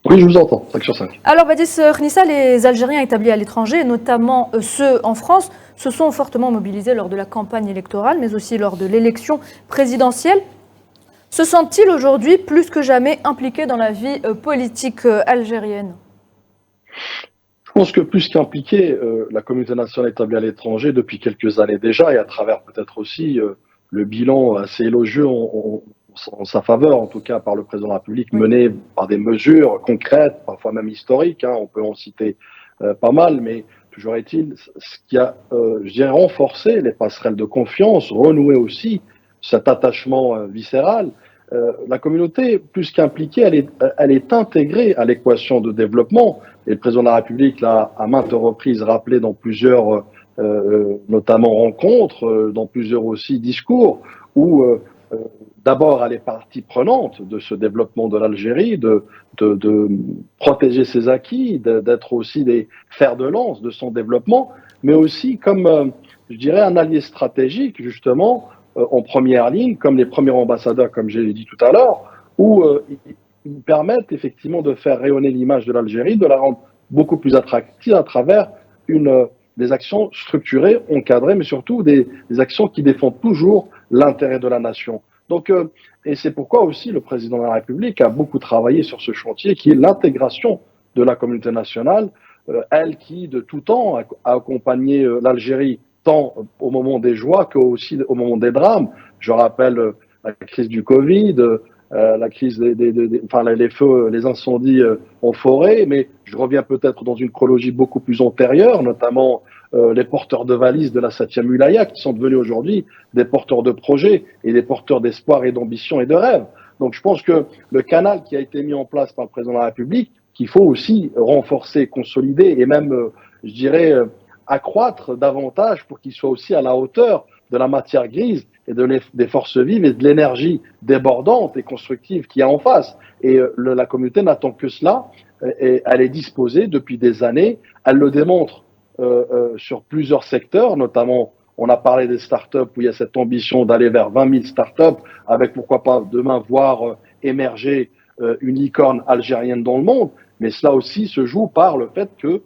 Oui, je vous entends, 5 sur 5. Alors, Badis Khnissa, les Algériens établis à l'étranger, notamment ceux en France, se sont fortement mobilisés lors de la campagne électorale, mais aussi lors de l'élection présidentielle. Se sentent-ils aujourd'hui plus que jamais impliqués dans la vie politique algérienne ? Je pense que plus qu'impliqués, la communauté nationale établie à l'étranger depuis quelques années déjà, et à travers peut-être aussi le bilan assez élogieux en sa faveur, en tout cas par le président de la République, mené par des mesures concrètes, parfois même historiques, on peut en citer pas mal, mais toujours est-il, ce qui a, je dirais, renforcé les passerelles de confiance, renoué aussi cet attachement viscéral. La communauté, plus qu'impliquée, elle est intégrée à l'équation de développement, et le président de la République l'a à maintes reprises rappelé dans plusieurs, notamment rencontres, dans plusieurs aussi discours, où d'abord, elle est partie prenante de ce développement de l'Algérie, de protéger ses acquis, d'être aussi des fers de lance de son développement, mais aussi comme, je dirais, un allié stratégique, justement, en première ligne, comme les premiers ambassadeurs, comme j'ai dit tout à l'heure, où ils permettent effectivement de faire rayonner l'image de l'Algérie, de la rendre beaucoup plus attractive à travers des actions structurées, encadrées, mais surtout des actions qui défendent toujours l'intérêt de la nation. Donc, et c'est pourquoi aussi le président de la République a beaucoup travaillé sur ce chantier qui est l'intégration de la communauté nationale, elle qui de tout temps a accompagné l'Algérie tant au moment des joies qu'aussi au moment des drames. Je rappelle la crise du Covid, la crise les feux, les incendies en forêt, mais je reviens peut-être dans une chronologie beaucoup plus antérieure, notamment les porteurs de valises de la 7e wilaya qui sont devenus aujourd'hui des porteurs de projets et des porteurs d'espoir et d'ambition et de rêve. Donc je pense que le canal qui a été mis en place par le président de la République, qu'il faut aussi renforcer, consolider et même, je dirais, accroître davantage pour qu'il soit aussi à la hauteur de la matière grise et des forces vives et de l'énergie débordante et constructive qu'il y a en face. Et la communauté n'attend que cela et elle est disposée depuis des années. Elle le démontre sur plusieurs secteurs, notamment on a parlé des startups où il y a cette ambition d'aller vers 20 000 startups avec pourquoi pas demain voir émerger une licorne algérienne dans le monde. Mais cela aussi se joue par le fait que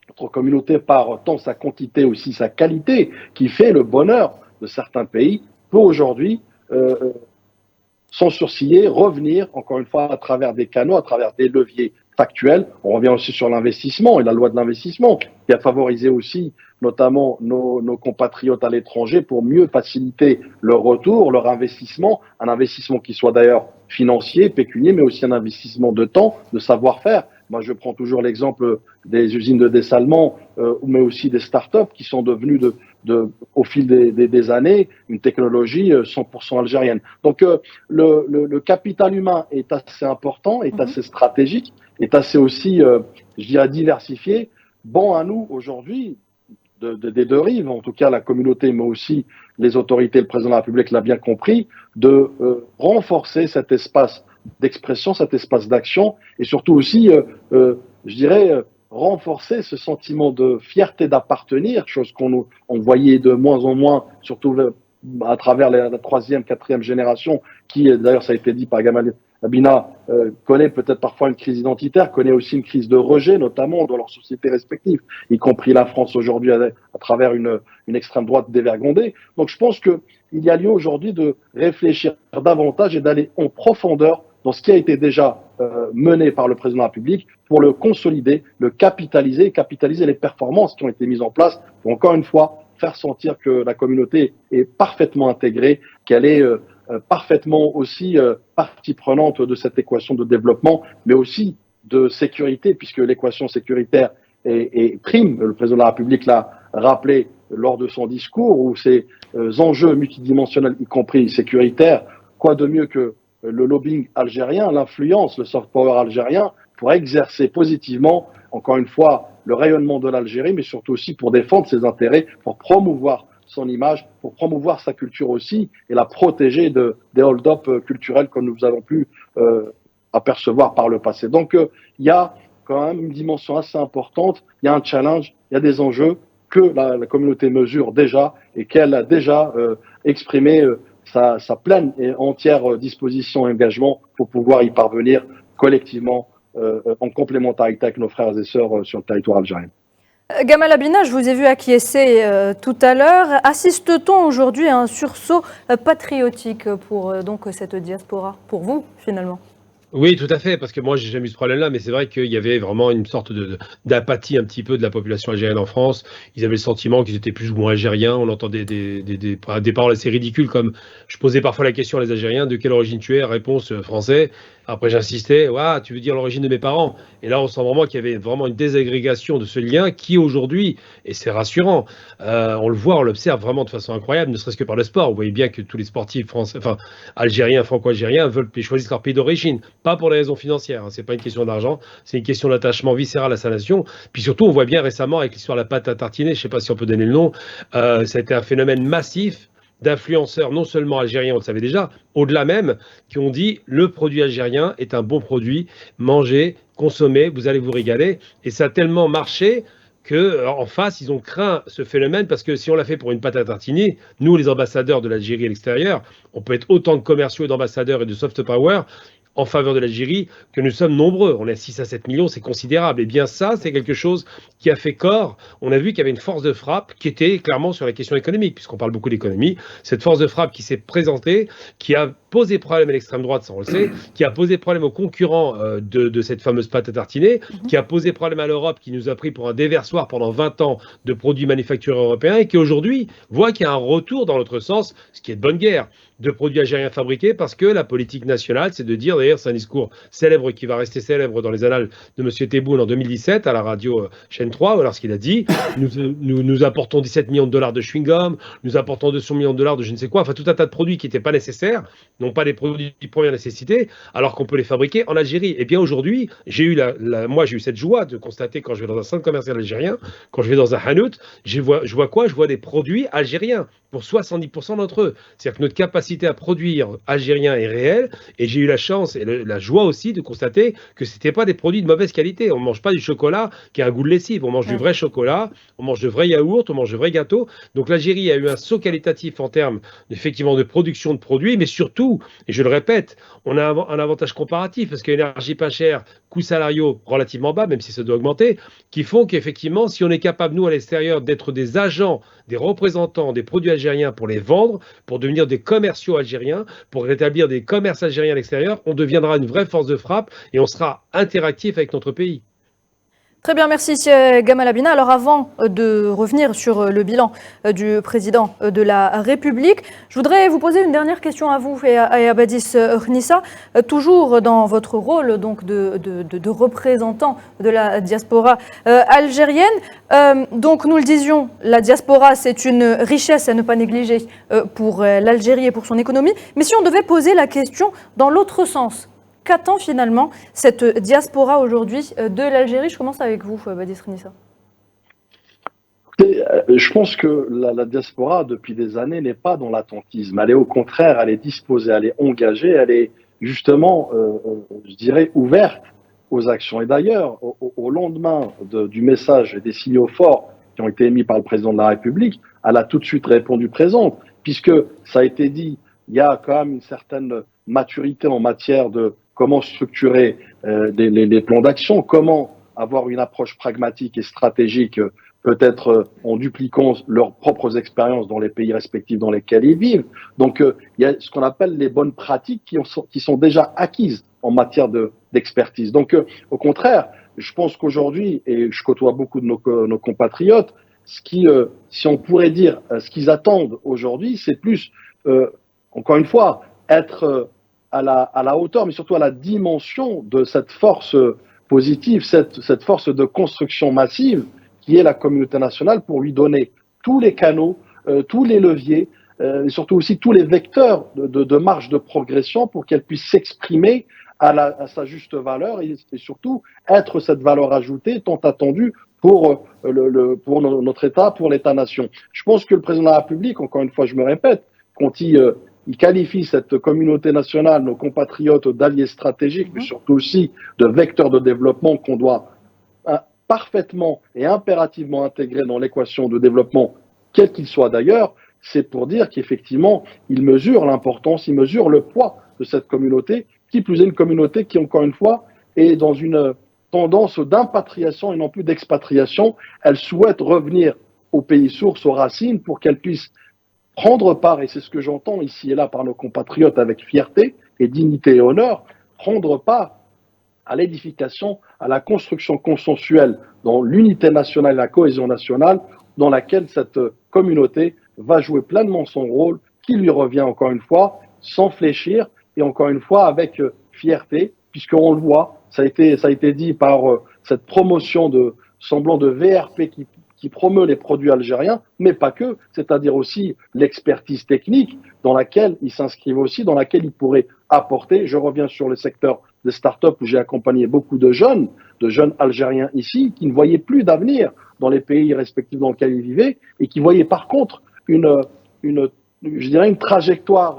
notre communauté, par tant sa quantité aussi sa qualité, qui fait le bonheur de certains pays, peut aujourd'hui, sans sourciller, revenir, encore une fois, à travers des canaux, à travers des leviers factuels. On revient aussi sur l'investissement et la loi de l'investissement, qui a favorisé aussi, notamment, nos compatriotes à l'étranger pour mieux faciliter leur retour, leur investissement, un investissement qui soit d'ailleurs financier, pécunier, mais aussi un investissement de temps, de savoir-faire. Moi, je prends toujours l'exemple des usines de dessalement, mais aussi des startups qui sont devenues au fil des années une technologie 100% algérienne. Donc, le capital humain est assez important, est assez stratégique, est assez aussi, je dirais, diversifié. Bon à nous aujourd'hui, des deux rives, en tout cas la communauté, mais aussi les autorités, le président de la République l'a bien compris, de renforcer cet espace d'expression, cet espace d'action, et surtout aussi, je dirais, renforcer ce sentiment de fierté d'appartenir, chose qu'on voyait de moins en moins, surtout à travers la 3e, 4e génération, qui, d'ailleurs, ça a été dit par Gamal Abina, connaît peut-être parfois une crise identitaire, connaît aussi une crise de rejet, notamment dans leurs sociétés respectives, y compris la France aujourd'hui à travers une extrême droite dévergondée. Donc je pense qu'il y a lieu aujourd'hui de réfléchir davantage et d'aller en profondeur dans ce qui a été déjà mené par le président de la République pour le consolider, le capitaliser les performances qui ont été mises en place pour, encore une fois, faire sentir que la communauté est parfaitement intégrée, qu'elle est parfaitement aussi partie prenante de cette équation de développement, mais aussi de sécurité, puisque l'équation sécuritaire est prime. Le président de la République l'a rappelé lors de son discours, où ces enjeux multidimensionnels, y compris sécuritaires, quoi de mieux que le lobbying algérien, l'influence, le soft power algérien, pour exercer positivement, encore une fois, le rayonnement de l'Algérie, mais surtout aussi pour défendre ses intérêts, pour promouvoir son image, pour promouvoir sa culture aussi et la protéger des hold-up culturels comme nous avons pu apercevoir par le passé. Donc, il y a quand même une dimension assez importante, il y a un challenge, il y a des enjeux que la communauté mesure déjà et qu'elle a déjà exprimé sa pleine et entière disposition et engagement pour pouvoir y parvenir collectivement en complémentarité avec nos frères et sœurs sur le territoire algérien. Gamal Abina, je vous ai vu acquiescer tout à l'heure. Assiste-t-on aujourd'hui à un sursaut patriotique pour donc cette diaspora, pour vous finalement ? Oui, tout à fait, parce que moi, j'ai jamais eu ce problème-là, mais c'est vrai qu'il y avait vraiment une sorte d'apathie un petit peu de la population algérienne en France. Ils avaient le sentiment qu'ils étaient plus ou moins algériens. On entendait des paroles assez ridicules, comme je posais parfois la question à les Algériens, de quelle origine tu es? Réponse français. Après, j'insistais, ouais, tu veux dire l'origine de mes parents? Et là, on sent vraiment qu'il y avait vraiment une désagrégation de ce lien qui, aujourd'hui, et c'est rassurant, on le voit, on l'observe vraiment de façon incroyable, ne serait-ce que par le sport. Vous voyez bien que tous les sportifs français, enfin, algériens, franco-algériens, veulent choisir leur pays d'origine. Pas pour des raisons financières, hein. C'est pas une question d'argent, c'est une question d'attachement viscéral à sa nation. Puis surtout, on voit bien récemment avec l'histoire de la pâte à tartiner, je sais pas si on peut donner le nom, ça a été un phénomène massif d'influenceurs non seulement algériens, on le savait déjà, au-delà même, qui ont dit le produit algérien est un bon produit, mangez, consommez, vous allez vous régaler. Et ça a tellement marché qu'en face, ils ont craint ce phénomène parce que si on l'a fait pour une pâte à tartiner, nous, les ambassadeurs de l'Algérie à l'extérieur, on peut être autant de commerciaux et d'ambassadeurs et de soft power. en faveur de l'Algérie, que nous sommes nombreux. On est à 6 à 7 millions, c'est considérable. Et bien ça, c'est quelque chose qui a fait corps. On a vu qu'il y avait une force de frappe qui était clairement sur la question économique, puisqu'on parle beaucoup d'économie. Cette force de frappe qui s'est présentée, qui a posé problème à l'extrême droite, ça on le sait, qui a posé problème aux concurrents de cette fameuse pâte à tartiner, qui a posé problème à l'Europe, qui nous a pris pour un déversoir pendant 20 ans de produits manufacturés européens, et qui aujourd'hui voit qu'il y a un retour dans l'autre sens, ce qui est de bonne guerre, de produits algériens fabriqués, parce que la politique nationale, c'est de dire, d'ailleurs, c'est un discours célèbre qui va rester célèbre dans les annales de M. Tebboune en 2017 à la radio chaîne 3, lorsqu'il a dit nous apportons 17 millions de dollars de chewing-gum, nous apportons 200 millions de dollars de je ne sais quoi, enfin tout un tas de produits qui n'étaient pas nécessaires, non pas des produits de première nécessité, alors qu'on peut les fabriquer en Algérie. Et bien aujourd'hui, j'ai eu moi j'ai eu cette joie de constater quand je vais dans un centre commercial algérien, quand je vais dans un hanout, je vois quoi? Je vois des produits algériens pour 70% d'entre eux. C'est-à-dire que notre capacité à produire algérien est réelle, et j'ai eu la chance et la joie aussi de constater que c'était pas des produits de mauvaise qualité. On mange pas du chocolat qui a un goût de lessive, on mange du vrai chocolat, on mange de vrais yaourts, on mange de vrais gâteaux. Donc l'Algérie a eu un saut qualitatif en termes effectivement de production de produits, mais surtout, et je le répète, on a un avantage comparatif parce que l'énergie pas chère, coûts salariaux relativement bas, même si ça doit augmenter, qui font qu'effectivement, si on est capable, nous, à l'extérieur, d'être des agents, des représentants des produits algériens pour les vendre, pour devenir des commerciaux algériens, pour rétablir des commerces algériens à l'extérieur, on deviendra une vraie force de frappe et on sera interactif avec notre pays. Très bien, merci Gamal Abina. Alors avant de revenir sur le bilan du président de la République, je voudrais vous poser une dernière question à vous et à Badis Khnissa, toujours dans votre rôle donc de représentant de la diaspora algérienne. Donc nous le disions, la diaspora c'est une richesse à ne pas négliger pour l'Algérie et pour son économie. Mais si on devait poser la question dans l'autre sens, qu'attend finalement cette diaspora aujourd'hui de l'Algérie? Je commence avec vous, Badis Khnissa. Je pense que la diaspora, depuis des années, n'est pas dans l'attentisme. Elle est au contraire, elle est disposée, elle est engagée, elle est justement, je dirais, ouverte aux actions. Et d'ailleurs, au lendemain du message et des signaux forts qui ont été émis par le président de la République, elle a tout de suite répondu présente, puisque ça a été dit, il y a quand même une certaine maturité en matière de comment structurer les plans d'action, comment avoir une approche pragmatique et stratégique, peut-être en dupliquant leurs propres expériences dans les pays respectifs dans lesquels ils vivent. Donc, il y a ce qu'on appelle les bonnes pratiques qui sont déjà acquises en matière d'expertise. Donc, au contraire, je pense qu'aujourd'hui, et je côtoie beaucoup de nos compatriotes, si on pourrait dire ce qu'ils attendent aujourd'hui, c'est plus, encore une fois, être à la hauteur, mais surtout à la dimension de cette force positive, cette force de construction massive qui est la communauté nationale, pour lui donner tous les canaux, tous les leviers, et surtout aussi tous les vecteurs de marge de progression pour qu'elle puisse s'exprimer à sa juste valeur et surtout être cette valeur ajoutée tant attendue pour notre État, pour l'État-nation. Je pense que le président de la République, encore une fois, je me répète, quand il qualifie cette communauté nationale, nos compatriotes, d'alliés stratégiques, mais surtout aussi de vecteurs de développement qu'on doit parfaitement et impérativement intégrer dans l'équation de développement, quel qu'il soit d'ailleurs, c'est pour dire qu'effectivement, il mesure l'importance, il mesure le poids de cette communauté, qui plus est une communauté qui, encore une fois, est dans une tendance d'impatriation et non plus d'expatriation. Elle souhaite revenir au pays source, aux racines, pour qu'elle puisse prendre part, et c'est ce que j'entends ici et là par nos compatriotes avec fierté et dignité et honneur, prendre part à l'édification, à la construction consensuelle dans l'unité nationale et la cohésion nationale, dans laquelle cette communauté va jouer pleinement son rôle, qui lui revient encore une fois, sans fléchir, et encore une fois avec fierté, puisqu'on le voit, ça a été dit par cette promotion de semblant de VRP qui promeut les produits algériens, mais pas que, c'est-à-dire aussi l'expertise technique dans laquelle ils s'inscrivent aussi, dans laquelle ils pourraient apporter. Je reviens sur le secteur des startups où j'ai accompagné beaucoup de jeunes Algériens ici, qui ne voyaient plus d'avenir dans les pays respectifs dans lesquels ils vivaient et qui voyaient par contre je dirais une trajectoire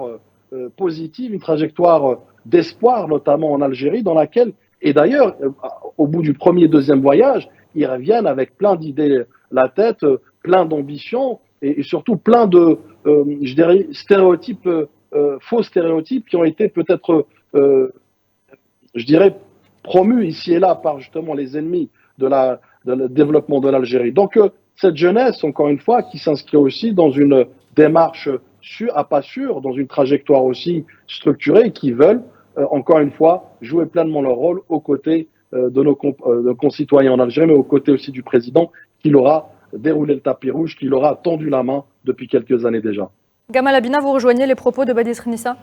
positive, une trajectoire d'espoir, notamment en Algérie, dans laquelle, et d'ailleurs, au bout du premier et deuxième voyage, ils reviennent avec plein d'idées la tête, plein d'ambitions et surtout plein de, je dirais, stéréotypes, faux stéréotypes qui ont été peut-être je dirais, promu ici et là par justement les ennemis le développement de l'Algérie. Donc, cette jeunesse, encore une fois, qui s'inscrit aussi dans une démarche à pas sûr, dans une trajectoire aussi structurée, qui veulent, encore une fois, jouer pleinement leur rôle aux côtés de nos concitoyens en Algérie, mais aux côtés aussi du président qui leur a déroulé le tapis rouge, qui leur a tendu la main depuis quelques années déjà. Gamal Abina, vous rejoignez les propos de Badis Renissa?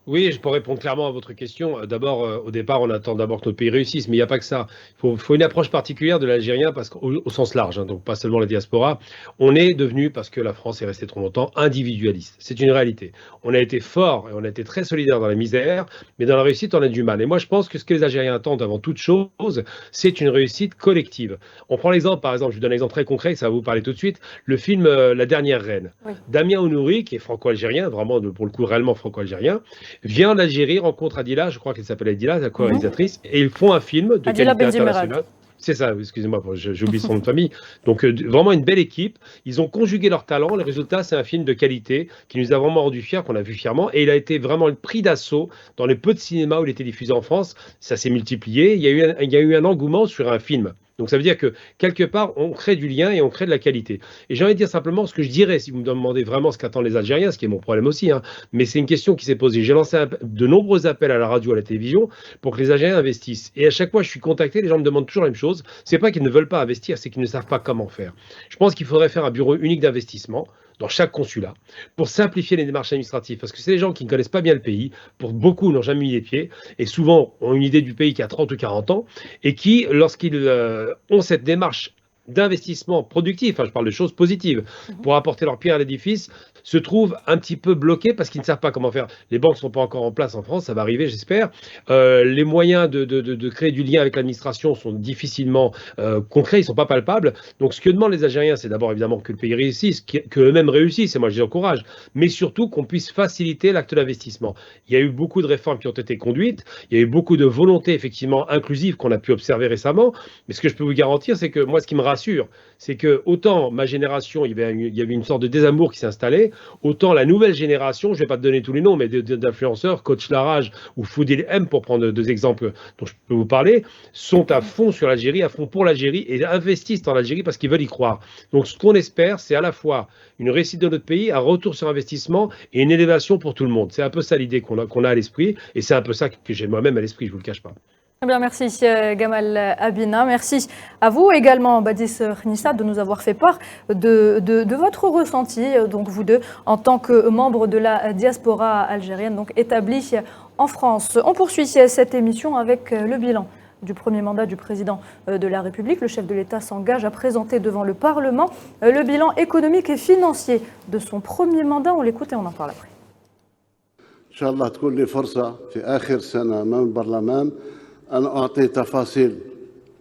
Oui, je peux répondre clairement à votre question. D'abord, au départ, on attend d'abord que notre pays réussisse, mais il n'y a pas que ça. Il faut une approche particulière de l'Algérien, parce qu'au sens large, hein, donc pas seulement la diaspora. On est devenu, parce que la France est restée trop longtemps, individualiste. C'est une réalité. On a été fort et on a été très solidaire dans la misère, mais dans la réussite, on a du mal. Et moi, je pense que ce que les Algériens attendent avant toute chose, c'est une réussite collective. On prend l'exemple, par exemple, je vous donne un exemple très concret, ça va vous parler tout de suite, le film La Dernière Reine. Oui. Damien Ounouri, qui est franco-algérien, vraiment pour le coup réellement franco-algérien, vient en Algérie, rencontre Adila, je crois qu'elle s'appelle Adila, la co-réalisatrice, et ils font un film de Adila qualité internationale. C'est ça, excusez-moi, j'oublie son nom de famille. Donc vraiment une belle équipe. Ils ont conjugué leurs talents. Le résultat, c'est un film de qualité qui nous a vraiment rendu fiers, qu'on a vu fièrement. Et il a été vraiment pris d'assaut dans les peu de cinéma où il était diffusé en France. Ça s'est multiplié. Il y a eu un engouement sur un film. Donc ça veut dire que quelque part, on crée du lien et on crée de la qualité. Et j'ai envie de dire simplement ce que je dirais, si vous me demandez vraiment ce qu'attendent les Algériens, ce qui est mon problème aussi, hein, mais c'est une question qui s'est posée. J'ai lancé de nombreux appels à la radio, à la télévision, pour que les Algériens investissent. Et à chaque fois, je suis contacté, les gens me demandent toujours la même chose. C'est pas qu'ils ne veulent pas investir, c'est qu'ils ne savent pas comment faire. Je pense qu'il faudrait faire un bureau unique d'investissement dans chaque consulat, pour simplifier les démarches administratives, parce que c'est des gens qui ne connaissent pas bien le pays, pour beaucoup n'ont jamais mis les pieds, et souvent ont une idée du pays qui a 30 ou 40 ans, et qui, lorsqu'ils ont cette démarche d'investissement productif, enfin je parle de choses positives, pour apporter leur pierre à l'édifice, se trouvent un petit peu bloqués parce qu'ils ne savent pas comment faire. Les banques ne sont pas encore en place en France, ça va arriver j'espère. Les moyens de créer du lien avec l'administration sont difficilement concrets, ils ne sont pas palpables. Donc ce que demandent les Algériens, c'est d'abord évidemment que le pays réussisse, qu'eux-mêmes réussissent, et moi je les encourage, mais surtout qu'on puisse faciliter l'acte d'investissement. Il y a eu beaucoup de réformes qui ont été conduites, il y a eu beaucoup de volonté effectivement inclusive qu'on a pu observer récemment, mais ce que je peux vous garantir, c'est que moi ce qui me rassure, c'est que autant ma génération, il y avait une sorte de désamour qui s'est installé, autant la nouvelle génération, je ne vais pas te donner tous les noms, mais d'influenceurs, Coach Larage ou Foudil M, pour prendre deux exemples dont je peux vous parler, sont à fond sur l'Algérie, à fond pour l'Algérie et investissent dans l'Algérie parce qu'ils veulent y croire. Donc ce qu'on espère, c'est à la fois une réussite de notre pays, un retour sur investissement et une élévation pour tout le monde. C'est un peu ça l'idée qu'on a à l'esprit, et c'est un peu ça que j'ai moi-même à l'esprit, je ne vous le cache pas. Très bien, merci Gamal Abina. Merci à vous également, Badis Renissa, de nous avoir fait part de votre ressenti, donc vous deux, en tant que membres de la diaspora algérienne, donc établie en France. On poursuit cette émission avec le bilan du premier mandat du président de la République. Le chef de l'État s'engage à présenter devant le Parlement le bilan économique et financier de son premier mandat. On l'écoute et on en parle après. Inch'Allah, تكون لي فرصة في آخر سنة أمام البرلمان أن أعطي تفاصيل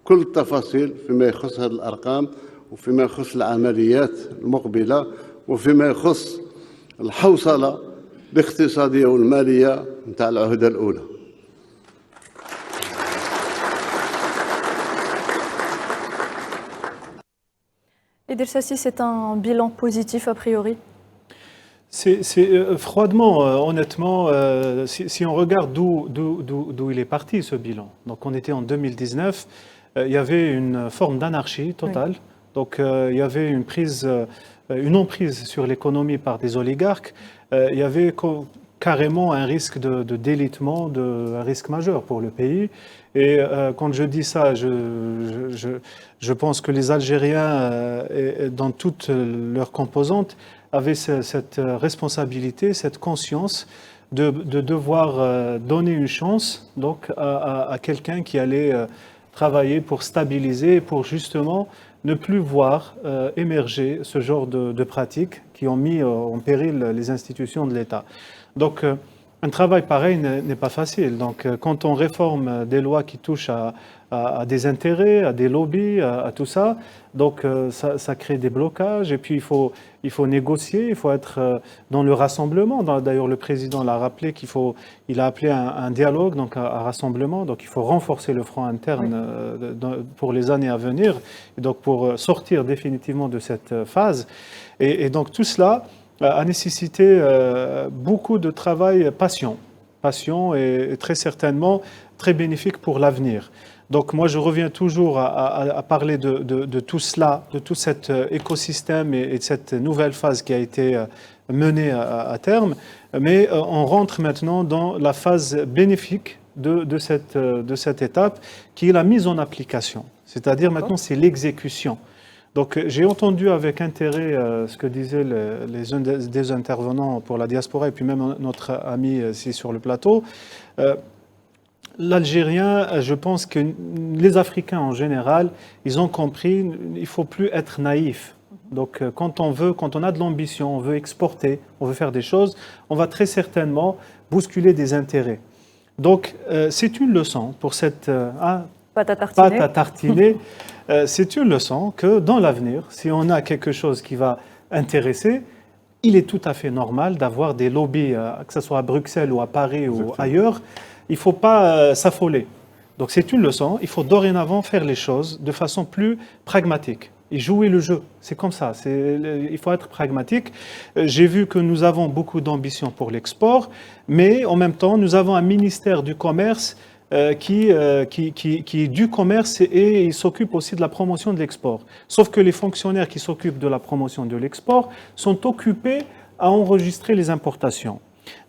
كل التفاصيل فيما يخص هذه الأرقام وفيما يخص العمليات المقبلة وفيما يخص الحوصلة الاقتصادية والمالية نتاع العهدة الأولى. Idriss Sassi, c'est un bilan positif a priori? C'est froidement, honnêtement, si on regarde d'où il est parti ce bilan. Donc on était en 2019, il y avait une forme d'anarchie totale. Oui. Donc il y avait une emprise sur l'économie par des oligarques. Il y avait carrément un risque de délitement, un risque majeur pour le pays. Et quand je dis ça, je pense que les Algériens, dans toutes leurs composantes, avaient cette responsabilité, cette conscience de devoir donner une chance donc, à quelqu'un qui allait travailler pour stabiliser, pour justement ne plus voir émerger ce genre de pratiques qui ont mis en péril les institutions de l'État. Donc, un travail pareil n'est pas facile. Donc, quand on réforme des lois qui touchent à des intérêts, à des lobbies, à tout ça, donc ça crée des blocages. Et puis, il faut négocier, il faut être dans le rassemblement. D'ailleurs, le président l'a rappelé il a appelé un dialogue, donc un rassemblement. Donc, il faut renforcer le front interne pour les années à venir, et donc pour sortir définitivement de cette phase. Et donc, tout cela a nécessité beaucoup de travail patient patient et très certainement très bénéfique pour l'avenir. Donc moi, je reviens toujours à parler de tout cela, de tout cet écosystème et de cette nouvelle phase qui a été menée à terme. Mais on rentre maintenant dans la phase bénéfique de cette étape, qui est la mise en application. C'est-à-dire maintenant, c'est l'exécution. Donc j'ai entendu avec intérêt ce que disaient des intervenants pour la diaspora et puis même notre ami ici sur le plateau. L'Algérien, je pense que les Africains en général, ils ont compris, il ne faut plus être naïf. Donc quand on a de l'ambition, on veut exporter, on veut faire des choses, on va très certainement bousculer des intérêts. Donc c'est une leçon pour cette pâte à tartiner. C'est une leçon que dans l'avenir, si on a quelque chose qui va intéresser, il est tout à fait normal d'avoir des lobbies, que ce soit à Bruxelles ou à Paris ou ailleurs. Il ne faut pas s'affoler. Donc c'est une leçon. Il faut dorénavant faire les choses de façon plus pragmatique et jouer le jeu. C'est comme ça. Il faut être pragmatique. J'ai vu que nous avons beaucoup d'ambition pour l'export, mais en même temps, nous avons un ministère du commerce qui est du commerce et il s'occupe aussi de la promotion de l'export. Sauf que les fonctionnaires qui s'occupent de la promotion de l'export sont occupés à enregistrer les importations.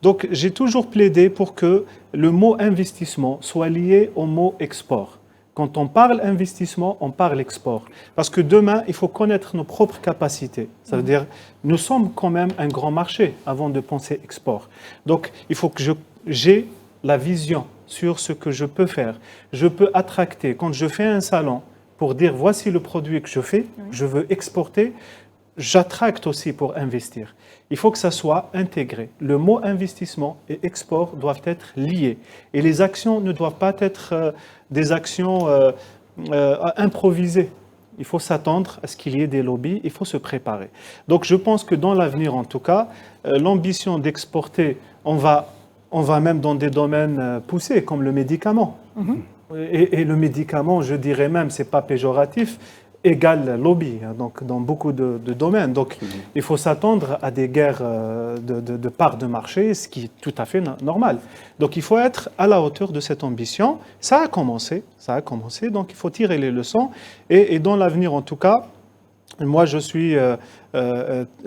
Donc, j'ai toujours plaidé pour que le mot investissement soit lié au mot export. Quand on parle investissement, on parle export. Parce que demain, il faut connaître nos propres capacités. Ça veut dire, nous sommes quand même un grand marché avant de penser export. Donc, il faut que j'ai la vision sur ce que je peux faire. Je peux attracter. Quand je fais un salon pour dire, voici le produit que je fais, je veux exporter, j'attracte aussi pour investir. Il faut que ça soit intégré. Le mot investissement et export doivent être liés. Et les actions ne doivent pas être des actions improvisées. Il faut s'attendre à ce qu'il y ait des lobbies, il faut se préparer. Donc je pense que dans l'avenir, en tout cas, l'ambition d'exporter, on va même dans des domaines poussés, comme le médicament. Et le médicament, je dirais même, ce n'est pas péjoratif, égale lobby, donc dans beaucoup de domaines. Donc, il faut s'attendre à des guerres de parts de marché, ce qui est tout à fait normal. Donc, il faut être à la hauteur de cette ambition. Ça a commencé, donc il faut tirer les leçons. Et dans l'avenir, en tout cas, moi, je suis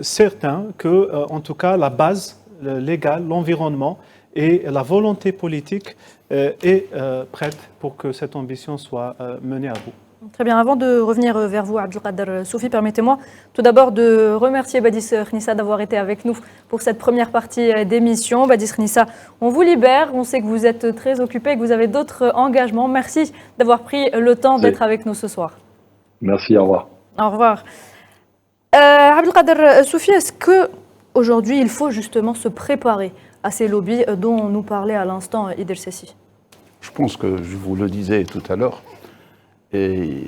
certain que, en tout cas, la base légale, l'environnement et la volonté politique est prête pour que cette ambition soit menée à bout. Très bien. Avant de revenir vers vous, Abdelkader Soufi, permettez-moi tout d'abord de remercier Badis Khnissa d'avoir été avec nous pour cette première partie d'émission. Badis Khnissa, on vous libère. On sait que vous êtes très occupé et que vous avez d'autres engagements. Merci d'avoir pris le temps d'être avec nous ce soir. Merci, au revoir. Au revoir. Abdelkader Soufi, est-ce qu'aujourd'hui, il faut justement se préparer à ces lobbies dont nous parlait à l'instant Idriss Sessi? Je pense que je vous le disais tout à l'heure. Et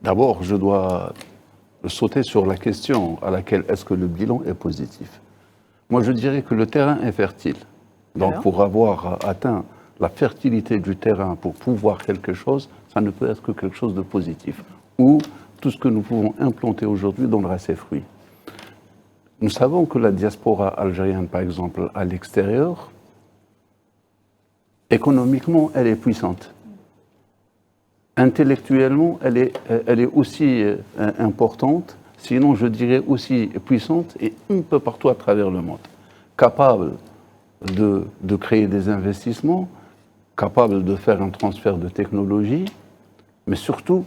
d'abord, je dois sauter sur la question à laquelle est-ce que le bilan est positif. Moi, je dirais que le terrain est fertile. Donc, pour avoir atteint la fertilité du terrain pour pouvoir quelque chose, ça ne peut être que quelque chose de positif. Ou tout ce que nous pouvons implanter aujourd'hui donnera ses fruits. Nous savons que la diaspora algérienne, par exemple, à l'extérieur, économiquement, elle est puissante. Intellectuellement, elle est aussi importante, sinon je dirais aussi puissante et un peu partout à travers le monde. Capable de créer des investissements, capable de faire un transfert de technologie, mais surtout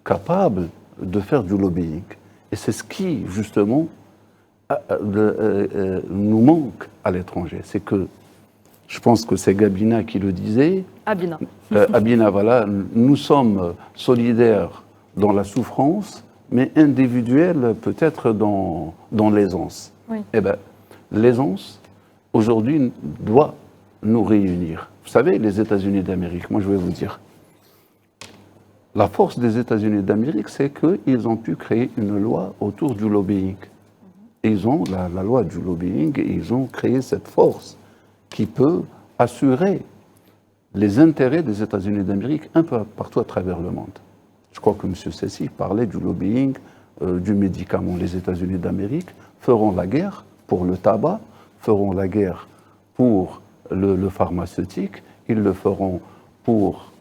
capable de faire du lobbying. Et c'est ce qui, justement, nous manque à l'étranger. C'est que, je pense que c'est Gabina qui le disait. Abina. Abina, voilà. Nous sommes solidaires dans la souffrance, mais individuels peut-être dans l'aisance. Oui. Eh bien, l'aisance, aujourd'hui, doit nous réunir. Vous savez, les États-Unis d'Amérique, moi je vais vous dire, la force des États-Unis d'Amérique, c'est qu'ils ont pu créer une loi autour du lobbying. Ils ont la loi du lobbying et ils ont créé cette force qui peut assurer les intérêts des États-Unis d'Amérique un peu partout à travers le monde. Je crois que M. Sessi parlait du lobbying, du médicament. Les États-Unis d'Amérique feront la guerre pour le tabac, feront la guerre pour le pharmaceutique, ils le feront pour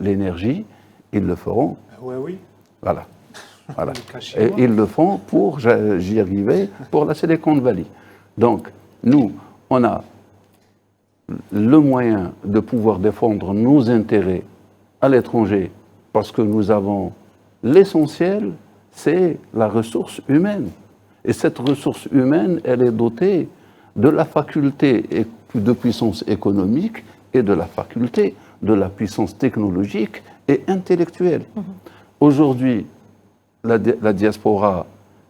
l'énergie, ils le feront. Oui. Voilà. Et ils le font pour, j'y arrivais, pour la Silicon Valley. Donc, nous, on a le moyen de pouvoir défendre nos intérêts à l'étranger parce que nous avons l'essentiel, c'est la ressource humaine. Et cette ressource humaine, elle est dotée de la faculté de puissance économique et de la faculté de la puissance technologique et intellectuelle. Aujourd'hui, la diaspora,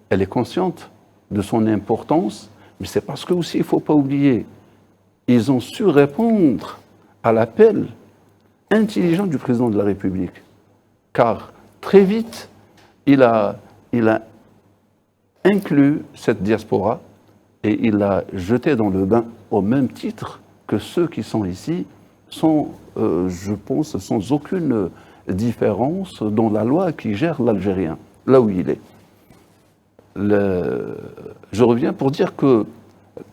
elle est consciente de son importance, mais c'est parce que aussi, il ne faut pas oublier, ils ont su répondre à l'appel intelligent du président de la République. Car très vite, il a inclus cette diaspora et il l'a jeté dans le bain au même titre que ceux qui sont ici sont, je pense, sans aucune différence dans la loi qui gère l'Algérien, là où il est. Je reviens pour dire que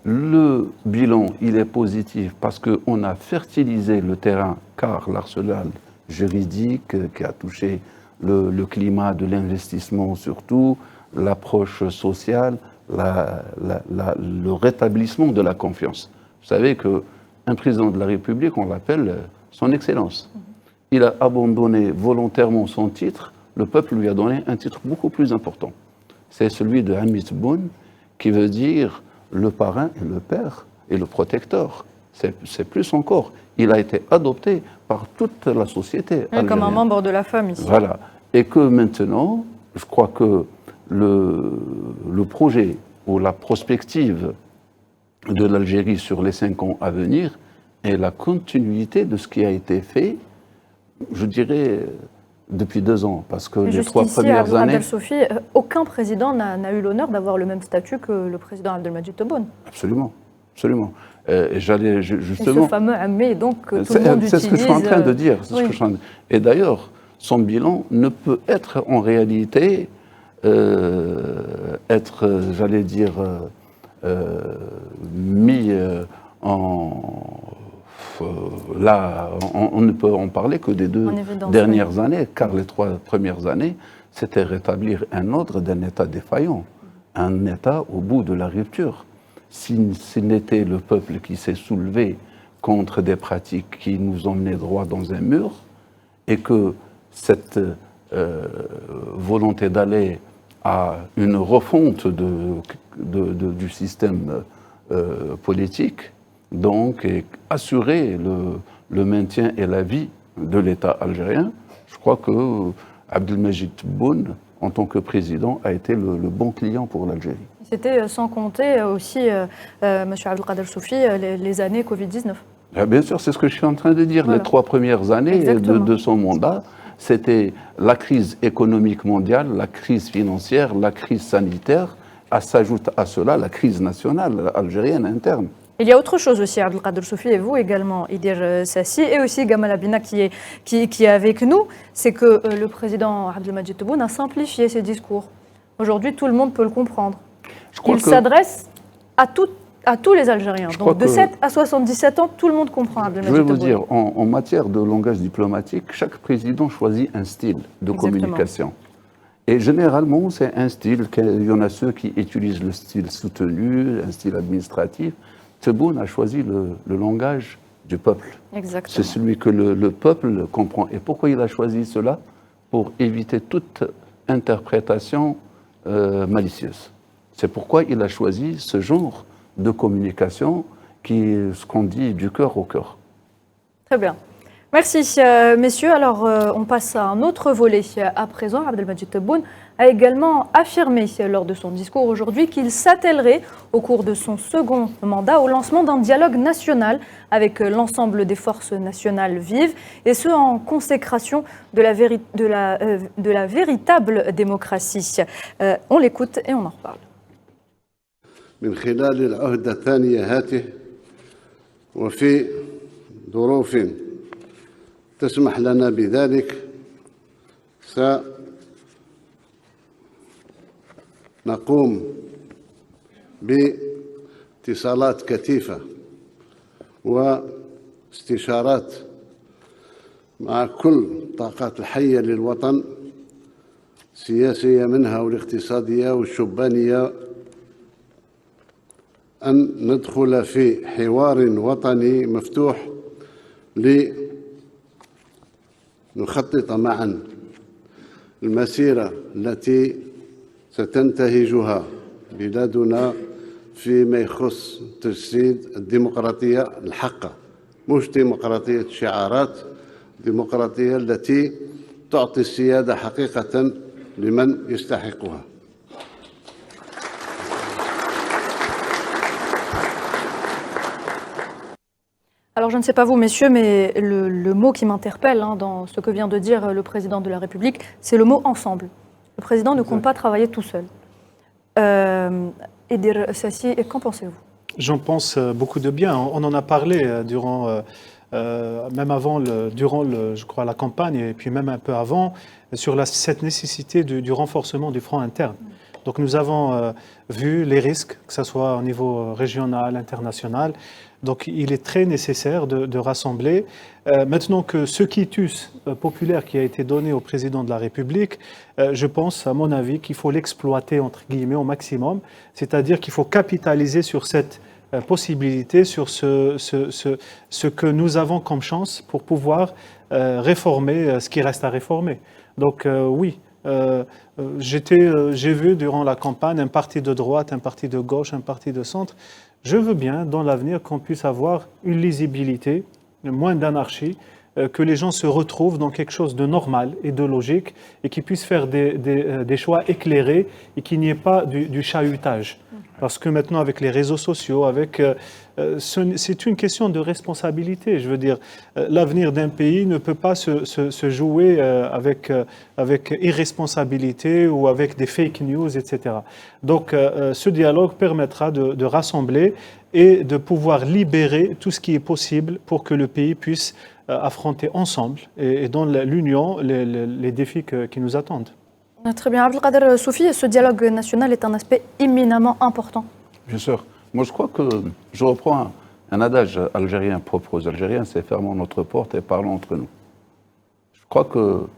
le bilan, il est positif parce qu'on a fertilisé le terrain, car l'arsenal juridique qui a touché le climat de l'investissement surtout, l'approche sociale, le rétablissement de la confiance. Vous savez qu'un président de la République, on l'appelle son Excellence. Il a abandonné volontairement son titre, le peuple lui a donné un titre beaucoup plus important. C'est celui de Hamid Tebboune, qui veut dire le parrain et le père et le protecteur. C'est plus encore. Il a été adopté par toute la société algérienne. Comme un membre de la famille. Voilà. Et que maintenant, je crois que le projet ou la prospective de l'Algérie sur les 5 ans à venir est la continuité de ce qui a été fait, je dirais, depuis 2 ans. Parce que les 3 premières années... Sophie, aucun président n'a eu l'honneur d'avoir le même statut que le président Abdelmadjid Tebboune. Absolument, absolument. J'allais justement... Et ce fameux Ammé, donc, tout le monde utilise... C'est ce que je suis en train de dire. Et d'ailleurs, son bilan ne peut être en réalité... j'allais dire, mis là, on ne peut en parler que des 2 dernières années, car les 3 premières années, c'était rétablir un ordre d'un État défaillant, un État au bout de la rupture. Si n'était le peuple qui s'est soulevé contre des pratiques qui nous emmenaient droit dans un mur, et que cette volonté d'aller à une refonte du système politique, donc, et assurer le maintien et la vie de l'État algérien, je crois que Abdelmadjid Tebboune, en tant que président, a été le bon client pour l'Algérie. C'était sans compter aussi, M. Abdelkader Sofi, les années Covid-19. Bien sûr, c'est ce que je suis en train de dire. Voilà. Les 3 premières années de son mandat, c'était la crise économique mondiale, la crise financière, la crise sanitaire. S'ajoute à cela la crise nationale algérienne interne. Il y a autre chose aussi, Abdelkader Sofi et vous également, Idir Sassi, et aussi Gamal Abina qui est avec nous, c'est que le président Abdelmadjid Tebboune a simplifié ses discours. Aujourd'hui, tout le monde peut le comprendre. Il s'adresse à tous les Algériens. Donc de 7 à 77 ans, tout le monde comprend Abdelmadjid Tebboune. Je vais vous dire, en matière de langage diplomatique, chaque président choisit un style de communication. Et généralement, c'est un style, il y en a ceux qui utilisent le style soutenu, un style administratif. Tebboune a choisi le langage du peuple. Exactement. C'est celui que le peuple comprend. Et pourquoi il a choisi cela? Pour éviter toute interprétation malicieuse. C'est pourquoi il a choisi ce genre de communication qui est ce qu'on dit du cœur au cœur. Très bien. Merci, messieurs. Alors, on passe à un autre volet à présent. Abdelmadjid Tebboune a également affirmé lors de son discours aujourd'hui qu'il s'attellerait au cours de son second mandat au lancement d'un dialogue national avec l'ensemble des forces nationales vives, et ce en consécration de la véritable démocratie. On l'écoute et on en reparle. من خلال العهدة الثانية هاته وفي ظروف تسمح لنا بذلك سنقوم باتصالات كثيفة واستشارات مع كل الطاقات الحية للوطن، السياسية منها والاقتصادية والشبانية، أن ندخل في حوار وطني مفتوح لنخطط معا المسيرة التي ستنتهجها بلادنا فيما يخص تجسيد الديمقراطية الحقة، مش ديمقراطية شعارات، ديمقراطية التي تعطي السيادة حقيقة لمن يستحقها. Alors je ne sais pas vous, messieurs, mais le mot qui m'interpelle dans ce que vient de dire le président de la République, c'est le mot ensemble. Le président ne compte pas travailler tout seul. Edir Sassi, qu'en pensez-vous? J'en pense beaucoup de bien. On en a parlé durant, même avant, je crois, la campagne, et puis même un peu avant, sur cette nécessité du renforcement du front interne. Donc nous avons vu les risques, que ce soit au niveau régional, international. Donc il est très nécessaire de rassembler. Maintenant que ce quitus populaire qui a été donné au président de la République, je pense, à mon avis, qu'il faut l'exploiter, entre guillemets, au maximum. C'est-à-dire qu'il faut capitaliser sur cette possibilité, sur ce que nous avons comme chance pour pouvoir réformer ce qui reste à réformer. Donc oui, j'ai vu durant la campagne un parti de droite, un parti de gauche, un parti de centre. Je veux bien, dans l'avenir, qu'on puisse avoir une lisibilité, moins d'anarchie, que les gens se retrouvent dans quelque chose de normal et de logique et qu'ils puissent faire des choix éclairés et qu'il n'y ait pas du chahutage. Parce que maintenant, avec les réseaux sociaux, c'est une question de responsabilité. Je veux dire, l'avenir d'un pays ne peut pas se jouer avec irresponsabilité ou avec des fake news, etc. Donc, ce dialogue permettra de rassembler et de pouvoir libérer tout ce qui est possible pour que le pays puisse affronter ensemble et dans l'union les défis qui nous attendent. Très bien. Abdelkader Soufi, ce dialogue national est un aspect éminemment important. Bien sûr. Moi, je crois que je reprends un adage algérien propre aux Algériens, c'est fermons notre porte et parlons entre nous. Je crois que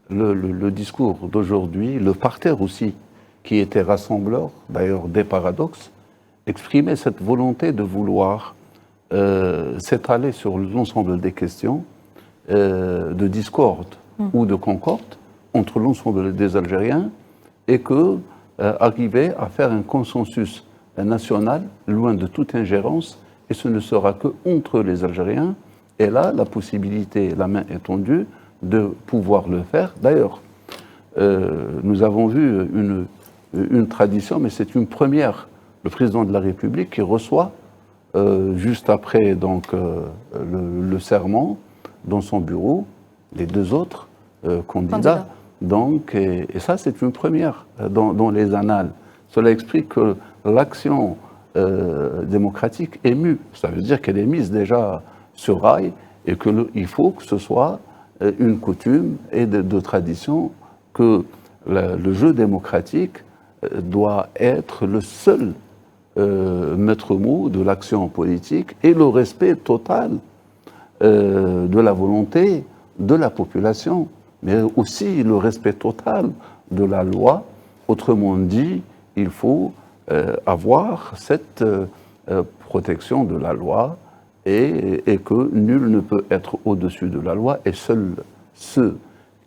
le discours d'aujourd'hui, le parterre aussi, qui était rassembleur, d'ailleurs des paradoxes, exprimait cette volonté de vouloir s'étaler sur l'ensemble des questions de discorde ou de concorde entre l'ensemble des Algériens et arriver à faire un consensus national loin de toute ingérence, et ce ne sera que entre les Algériens. Et là, la possibilité, la main est tendue, de pouvoir le faire. D'ailleurs, nous avons vu une tradition, mais c'est une première. Le président de la République qui reçoit juste après donc, le serment dans son bureau les deux autres candidats. Donc, et ça, c'est une première dans les annales. Cela explique que l'action démocratique est mue. Ça veut dire qu'elle est mise déjà sur rail et qu'il faut que ce soit une coutume et de tradition que le jeu démocratique doit être le seul maître mot de l'action politique et le respect total de la volonté de la population, mais aussi le respect total de la loi. Autrement dit, il faut avoir cette protection de la loi et que nul ne peut être au-dessus de la loi, et seuls ceux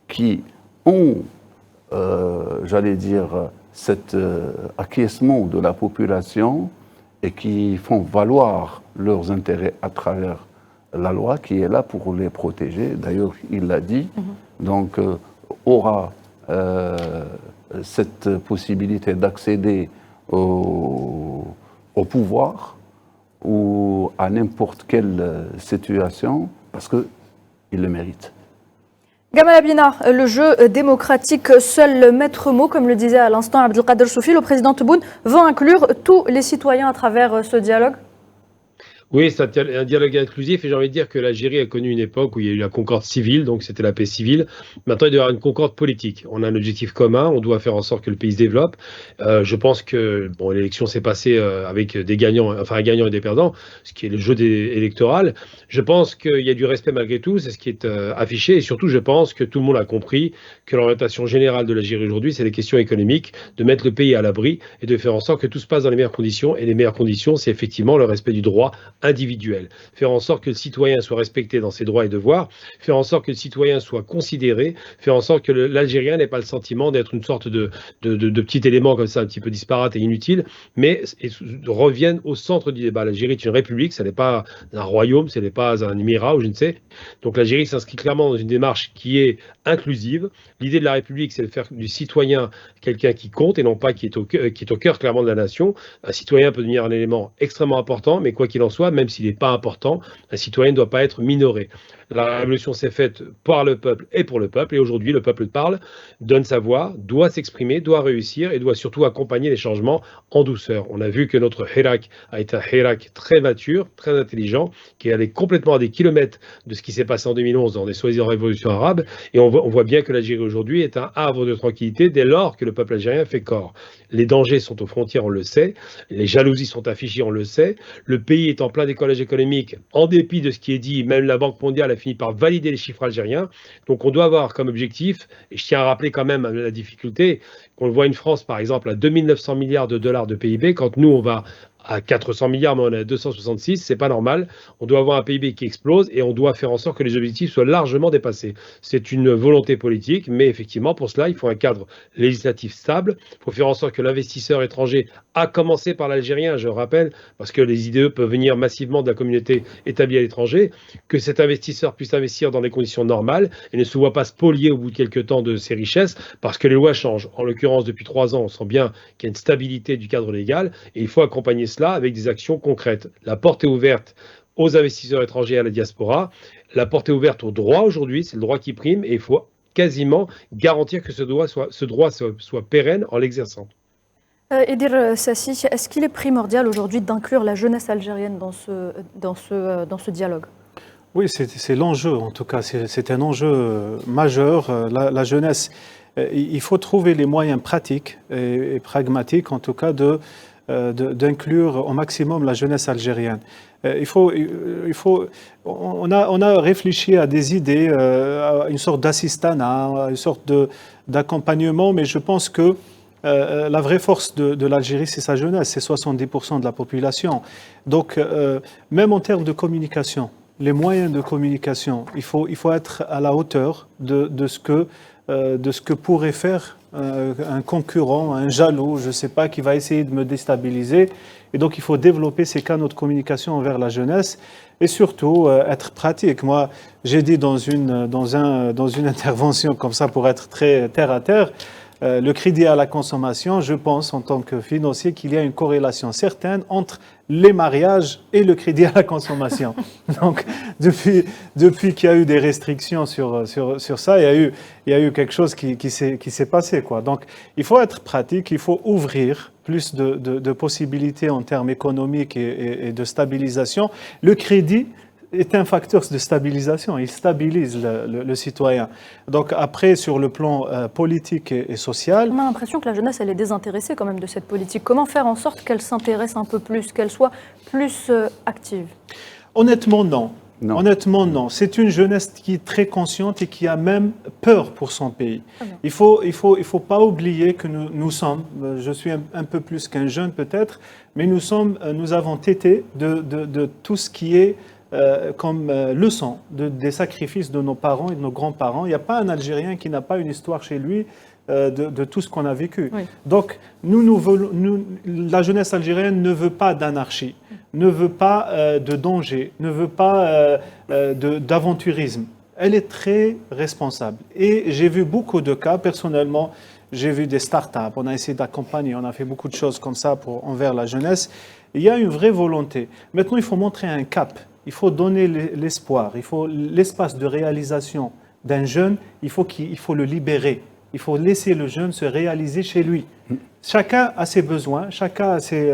qui ont, j'allais dire, cet acquiescement de la population et qui font valoir leurs intérêts à travers la loi qui est là pour les protéger. D'ailleurs, il l'a dit, donc aura cette possibilité d'accéder au pouvoir ou à n'importe quelle situation parce qu'il le mérite. Gamal Abina, le jeu démocratique, seul le maître mot, comme le disait à l'instant Abdelkader Soufi, le président Tebboune veut inclure tous les citoyens à travers ce dialogue? Oui, c'est un dialogue inclusif et j'ai envie de dire que l'Algérie a connu une époque où il y a eu la concorde civile, donc c'était la paix civile. Maintenant, il doit y avoir une concorde politique. On a un objectif commun, on doit faire en sorte que le pays se développe. Je pense que bon, l'élection s'est passée avec des gagnants, enfin un gagnant et des perdants, ce qui est le jeu électoral. Je pense qu'il y a du respect malgré tout, c'est ce qui est affiché et surtout, je pense que tout le monde a compris que l'orientation générale de l'Algérie aujourd'hui, c'est les questions économiques, de mettre le pays à l'abri et de faire en sorte que tout se passe dans les meilleures conditions. Et les meilleures conditions, c'est effectivement le respect du droit individuel, faire en sorte que le citoyen soit respecté dans ses droits et devoirs, faire en sorte que le citoyen soit considéré, faire en sorte que l'Algérien n'ait pas le sentiment d'être une sorte de petit élément comme ça, un petit peu disparate et inutile, mais revienne au centre du débat. L'Algérie est une république, ce n'est pas un royaume, ce n'est pas un émirat ou je ne sais. Donc l'Algérie s'inscrit clairement dans une démarche qui est inclusive. L'idée de la République, c'est de faire du citoyen quelqu'un qui compte et non pas qui est au cœur clairement de la nation. Un citoyen peut devenir un élément extrêmement important, mais quoi qu'il en soit, même s'il n'est pas important, un citoyen ne doit pas être minoré. La révolution s'est faite par le peuple et pour le peuple, et aujourd'hui le peuple parle, donne sa voix, doit s'exprimer, doit réussir et doit surtout accompagner les changements en douceur. On a vu que notre Hirak a été un Hirak très mature, très intelligent, qui est allé complètement à des kilomètres de ce qui s'est passé en 2011 dans des soi-disant révolutions arabes, et on voit bien que l'Algérie aujourd'hui est un havre de tranquillité dès lors que le peuple algérien fait corps. Les dangers sont aux frontières, on le sait, les jalousies sont affichées, on le sait, le pays est en plein décollage économique, en dépit de ce qui est dit, même la Banque mondiale a fini par valider les chiffres algériens, donc on doit avoir comme objectif, et je tiens à rappeler quand même la difficulté, qu'on le voit une France par exemple à 2900 milliards de dollars de PIB, quand nous on va à 400 milliards, mais on est à 266, c'est pas normal. On doit avoir un PIB qui explose et on doit faire en sorte que les objectifs soient largement dépassés. C'est une volonté politique, mais effectivement, pour cela, il faut un cadre législatif stable. Il faut faire en sorte que l'investisseur étranger, à commencer par l'Algérien, je rappelle, parce que les IDE peuvent venir massivement de la communauté établie à l'étranger, que cet investisseur puisse investir dans des conditions normales et ne se voit pas spolier au bout de quelques temps de ses richesses, parce que les lois changent. En l'occurrence, depuis 3 ans, on sent bien qu'il y a une stabilité du cadre légal et il faut accompagner cela avec des actions concrètes. La porte est ouverte aux investisseurs étrangers et à la diaspora. La porte est ouverte au droit aujourd'hui, c'est le droit qui prime et il faut quasiment garantir que ce droit soit pérenne en l'exerçant. Edir Sassi, est-ce qu'il est primordial aujourd'hui d'inclure la jeunesse algérienne dans ce dialogue ? Oui, c'est l'enjeu, en tout cas, c'est un enjeu majeur. La jeunesse, il faut trouver les moyens pratiques et pragmatiques, en tout cas, d'inclure au maximum la jeunesse algérienne. On a réfléchi à des idées, à une sorte d'assistanat, à une sorte d'accompagnement, mais je pense que la vraie force de l'Algérie, c'est sa jeunesse, c'est 70% de la population. Donc, même en termes de communication, les moyens de communication, il faut être à la hauteur de ce que pourrait faire un concurrent, un jaloux, je ne sais pas, qui va essayer de me déstabiliser. Et donc, il faut développer ces canaux de communication envers la jeunesse et surtout être pratique. Moi, j'ai dit dans une intervention comme ça, pour être très terre à terre, le crédit à la consommation, je pense en tant que financier qu'il y a une corrélation certaine entre les mariages et le crédit à la consommation. Donc, depuis qu'il y a eu des restrictions sur ça, il y a eu quelque chose qui s'est passé, quoi. Donc, il faut être pratique, il faut ouvrir plus de possibilités en termes économiques et de stabilisation. Le crédit est un facteur de stabilisation, il stabilise le citoyen. Donc après, sur le plan politique et social... On a l'impression que la jeunesse, elle est désintéressée quand même de cette politique. Comment faire en sorte qu'elle s'intéresse un peu plus, qu'elle soit plus active ? Honnêtement, non. Honnêtement, non. C'est une jeunesse qui est très consciente et qui a même peur pour son pays. Il faut pas oublier que nous sommes, je suis un peu plus qu'un jeune peut-être, mais nous avons tété de tout ce qui est comme leçon des sacrifices de nos parents et de nos grands-parents. Il n'y a pas un Algérien qui n'a pas une histoire chez lui de tout ce qu'on a vécu. Oui. Donc, la jeunesse algérienne ne veut pas d'anarchie, ne veut pas de danger, ne veut pas d'aventurisme. Elle est très responsable. Et j'ai vu beaucoup de cas, personnellement, j'ai vu des start-up, on a essayé d'accompagner, on a fait beaucoup de choses comme ça envers la jeunesse. Il y a une vraie volonté. Maintenant, il faut montrer un cap. Il faut donner l'espoir, il faut l'espace de réalisation d'un jeune, il faut le libérer. Il faut laisser le jeune se réaliser chez lui. Chacun a ses besoins, chacun a ses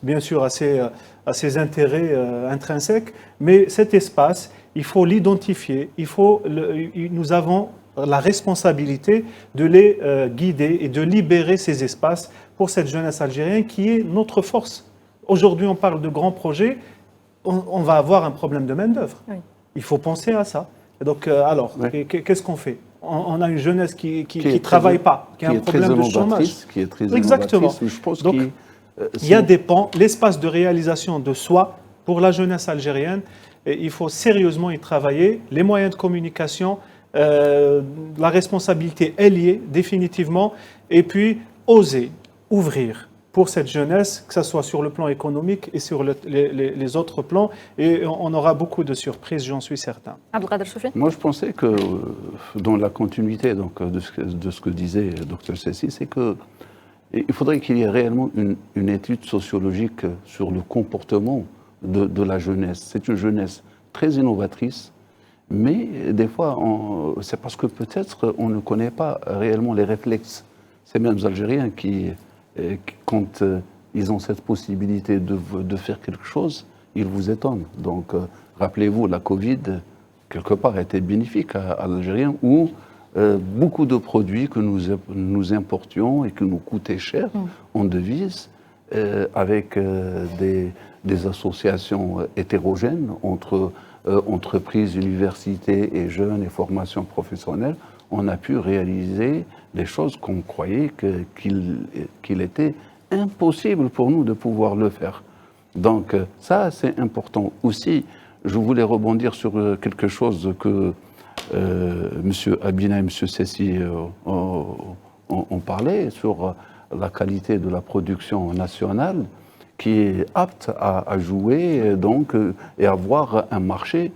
bien sûr à ses intérêts intrinsèques, mais cet espace, il faut l'identifier, nous avons la responsabilité de les guider et de libérer ces espaces pour cette jeunesse algérienne qui est notre force. Aujourd'hui, on parle de grands projets, on va avoir un problème de main-d'œuvre. Oui. Il faut penser à ça. Donc, qu'est-ce qu'on fait? On a une jeunesse qui ne travaille pas, qui a un problème de chômage. Qui est très Exactement. Je pense donc, il y a des pans, l'espace de réalisation de soi pour la jeunesse algérienne, et il faut sérieusement y travailler. Les moyens de communication, la responsabilité est liée définitivement, et puis oser ouvrir pour cette jeunesse, que ce soit sur le plan économique et sur les autres plans, et on aura beaucoup de surprises, j'en suis certain. Abdelkader Choufi. Moi, je pensais que, dans la continuité donc, de ce que disait Dr Sessi, c'est qu'il faudrait qu'il y ait réellement une étude sociologique sur le comportement de la jeunesse. C'est une jeunesse très innovatrice, mais des fois, c'est parce que peut-être on ne connaît pas réellement les réflexes. Ces mêmes Algériens qui quand ils ont cette possibilité de faire quelque chose, ils vous étonnent. Donc, rappelez-vous, la Covid, quelque part, était bénéfique à l'Algérien, où beaucoup de produits que nous importions et qui nous coûtaient cher en devises, avec des associations hétérogènes entre entreprises, universités et jeunes et formations professionnelles, on a pu réaliser des choses qu'on croyait qu'il était impossible pour nous de pouvoir le faire. Donc ça, c'est important. Aussi, je voulais rebondir sur quelque chose que M. Abina et M. Sessi ont parlé, sur la qualité de la production nationale, qui est apte à jouer donc, et avoir un marché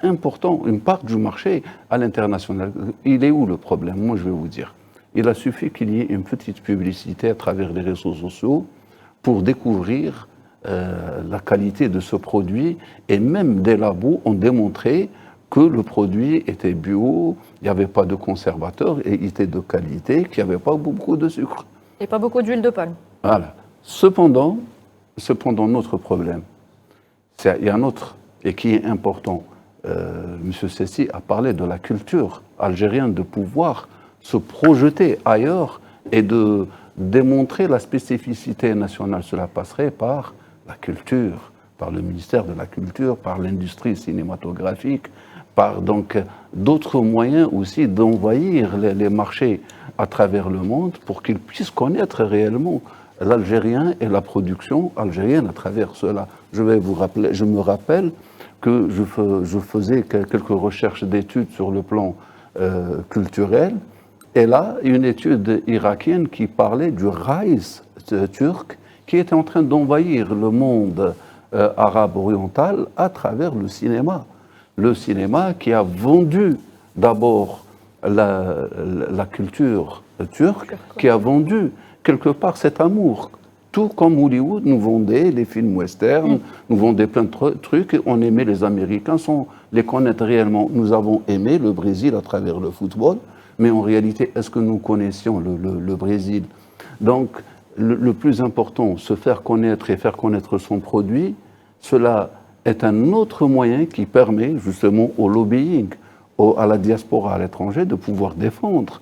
important, une part du marché à l'international. Il est où le problème? Moi, je vais vous dire. Il a suffi qu'il y ait une petite publicité à travers les réseaux sociaux pour découvrir la qualité de ce produit, et même des labos ont démontré que le produit était bio, il n'y avait pas de conservateur et il était de qualité, qu'il n'y avait pas beaucoup de sucre. Et pas beaucoup d'huile de palme. Voilà. Cependant, notre problème, il y a un autre, et qui est important. M. Sessi a parlé de la culture algérienne, de pouvoir se projeter ailleurs et de démontrer la spécificité nationale. Cela passerait par la culture, par le ministère de la Culture, par l'industrie cinématographique, par donc d'autres moyens aussi d'envahir les marchés à travers le monde pour qu'ils puissent connaître réellement l'Algérien et la production algérienne à travers cela. Je me rappelle que je faisais quelques recherches d'études sur le plan culturel, et là, une étude irakienne qui parlait du Raïs turc qui était en train d'envahir le monde arabe oriental à travers le cinéma. Le cinéma qui a vendu d'abord la culture turque, qui a vendu quelque part cet amour. Tout comme Hollywood nous vendait les films westerns, nous vendait plein de trucs, et on aimait les Américains sans les connaître réellement. Nous avons aimé le Brésil à travers le football, mais en réalité, est-ce que nous connaissions le Brésil? Donc, le plus important, se faire connaître et faire connaître son produit, cela est un autre moyen qui permet justement au lobbying, à la diaspora à l'étranger, de pouvoir défendre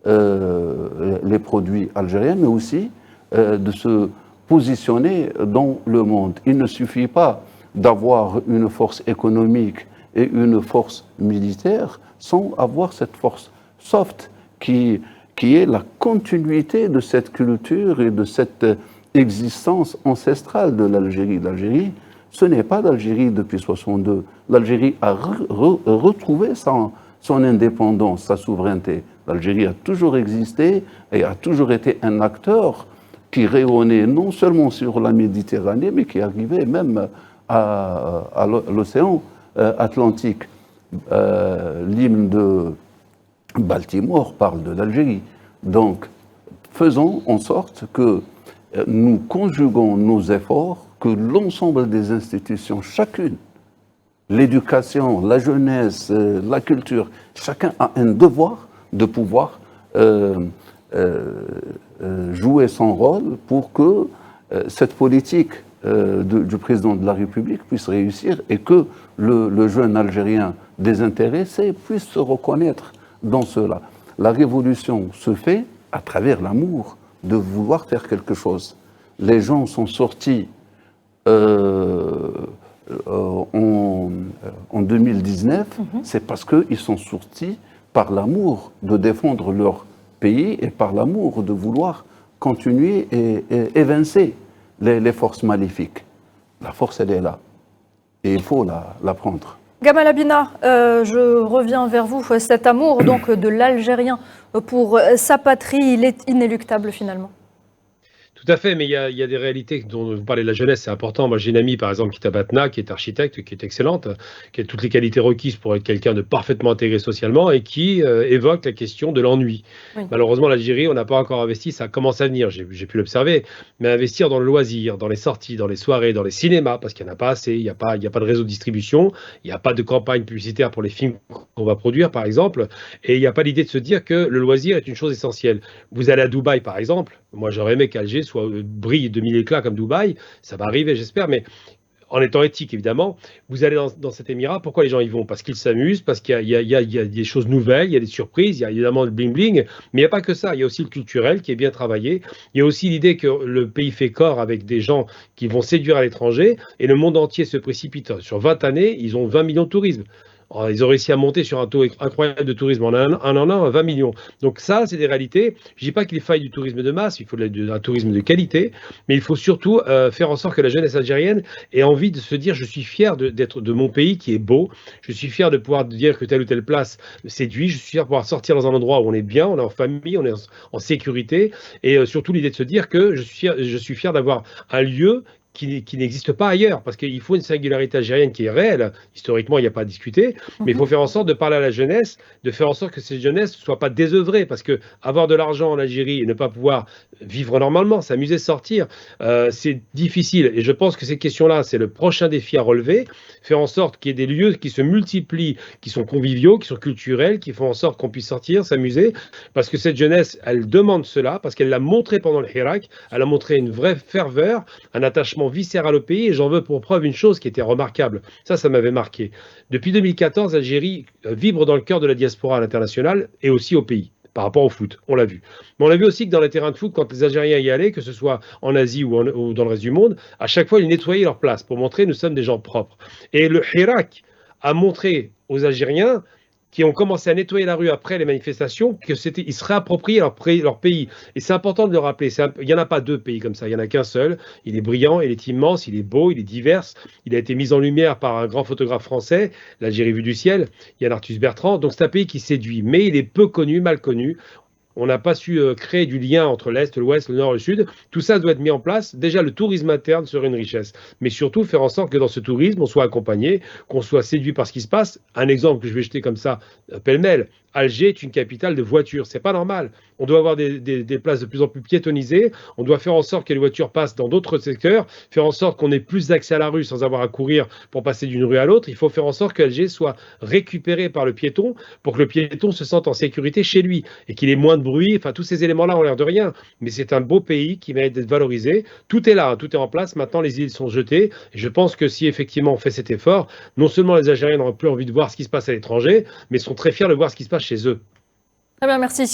les produits algériens, mais aussi de se positionner dans le monde. Il ne suffit pas d'avoir une force économique et une force militaire sans avoir cette force soft qui est la continuité de cette culture et de cette existence ancestrale de l'Algérie. L'Algérie, ce n'est pas l'Algérie depuis 1962. L'Algérie a retrouvé son indépendance, sa souveraineté. L'Algérie a toujours existé et a toujours été un acteur qui rayonnait non seulement sur la Méditerranée, mais qui arrivait même à l'océan Atlantique. L'hymne de Baltimore parle de l'Algérie. Donc, faisons en sorte que nous conjuguons nos efforts, que l'ensemble des institutions, chacune, l'éducation, la jeunesse, la culture, chacun a un devoir de pouvoir jouer son rôle pour que cette politique du président de la République puisse réussir et que le jeune Algérien désintéressé puisse se reconnaître dans cela. La révolution se fait à travers l'amour de vouloir faire quelque chose. Les gens sont sortis en 2019, c'est parce qu'ils sont sortis par l'amour de défendre leur pays et par l'amour de vouloir continuer et évincer les forces maléfiques. La force, elle est là. Et il faut la prendre. Gamal Abina, je reviens vers vous. Cet amour donc, de l'Algérien pour sa patrie, il est inéluctable finalement. Tout à fait, mais il y a des réalités dont vous parlez de la jeunesse, c'est important. Moi, j'ai une amie, par exemple, qui est à Batna, qui est architecte, qui est excellente, qui a toutes les qualités requises pour être quelqu'un de parfaitement intégré socialement et qui évoque la question de l'ennui. Oui. Malheureusement, l'Algérie, on n'a pas encore investi, ça commence à venir, j'ai pu l'observer, mais investir dans le loisir, dans les sorties, dans les soirées, dans les cinémas, parce qu'il n'y en a pas assez, il n'y a pas de réseau de distribution, il n'y a pas de campagne publicitaire pour les films qu'on va produire, par exemple, et il n'y a pas l'idée de se dire que le loisir est une chose essentielle. Vous allez à Dubaï, par exemple, moi j'aurais aimé qu'Alger brille de mille éclats comme Dubaï, ça va arriver j'espère, mais en étant éthique évidemment, vous allez dans cet émirat, pourquoi les gens y vont? Parce qu'ils s'amusent, parce qu'il y a des choses nouvelles, il y a des surprises, il y a évidemment le bling-bling, mais il n'y a pas que ça, il y a aussi le culturel qui est bien travaillé, il y a aussi l'idée que le pays fait corps avec des gens qui vont séduire à l'étranger, et le monde entier se précipite. Sur 20 années, ils ont 20 millions de tourisme. Ils ont réussi à monter sur un taux incroyable de tourisme en un an à 20 millions. Donc ça, c'est des réalités. Je ne dis pas qu'il faille du tourisme de masse, il faut un tourisme de qualité, mais il faut surtout faire en sorte que la jeunesse algérienne ait envie de se dire « je suis fier d'être de mon pays qui est beau, je suis fier de pouvoir dire que telle ou telle place me séduit, je suis fier de pouvoir sortir dans un endroit où on est bien, on est en famille, on est en sécurité, et surtout l'idée de se dire que je suis fier d'avoir un lieu qui n'existe pas ailleurs, parce qu'il faut une singularité algérienne qui est réelle. Historiquement, il n'y a pas à discuter, mais il faut faire en sorte de parler à la jeunesse, de faire en sorte que cette jeunesse ne soit pas désœuvrée, parce que avoir de l'argent en Algérie et ne pas pouvoir vivre normalement, s'amuser, sortir, c'est difficile. Et je pense que ces questions-là, c'est le prochain défi à relever, faire en sorte qu'il y ait des lieux qui se multiplient, qui sont conviviaux, qui sont culturels, qui font en sorte qu'on puisse sortir, s'amuser, parce que cette jeunesse, elle demande cela, parce qu'elle l'a montré pendant le Hirak, elle a montré une vraie ferveur, un attachement viscéral au pays, et j'en veux pour preuve une chose qui était remarquable. Ça m'avait marqué. Depuis 2014, l'Algérie vibre dans le cœur de la diaspora à l'international et aussi au pays, par rapport au foot, on l'a vu. Mais on a vu aussi que dans les terrains de foot, quand les Algériens y allaient, que ce soit en Asie ou dans le reste du monde, à chaque fois, ils nettoyaient leur place pour montrer nous sommes des gens propres. Et le Hirak a montré aux Algériens qui ont commencé à nettoyer la rue après les manifestations, qu'ils se réappropriaient leur pays. Et c'est important de le rappeler. Il n'y en a pas deux pays comme ça, il n'y en a qu'un seul. Il est brillant, il est immense, il est beau, il est divers. Il a été mis en lumière par un grand photographe français, l'Algérie vue du ciel, Yann Arthus Bertrand. Donc c'est un pays qui séduit, mais il est peu connu, mal connu. On n'a pas su créer du lien entre l'Est, l'Ouest, le Nord et le Sud. Tout ça doit être mis en place. Déjà, le tourisme interne serait une richesse. Mais surtout, faire en sorte que dans ce tourisme, on soit accompagné, qu'on soit séduit par ce qui se passe. Un exemple que je vais jeter comme ça, pêle-mêle. Alger est une capitale de voitures. C'est pas normal. On doit avoir des places de plus en plus piétonnisées. On doit faire en sorte que les voitures passent dans d'autres secteurs. Faire en sorte qu'on ait plus d'accès à la rue sans avoir à courir pour passer d'une rue à l'autre. Il faut faire en sorte qu'Alger soit récupéré par le piéton pour que le piéton se sente en sécurité chez lui et qu'il ait moins de bruit. Enfin, tous ces éléments-là ont l'air de rien. Mais c'est un beau pays qui mérite d'être valorisé. Tout est là, tout est en place. Maintenant, les îles sont jetées. Et je pense que si effectivement on fait cet effort, non seulement les Algériens n'auront plus envie de voir ce qui se passe à l'étranger, mais sont très fiers de voir ce qui se passe chez eux. Très bien, merci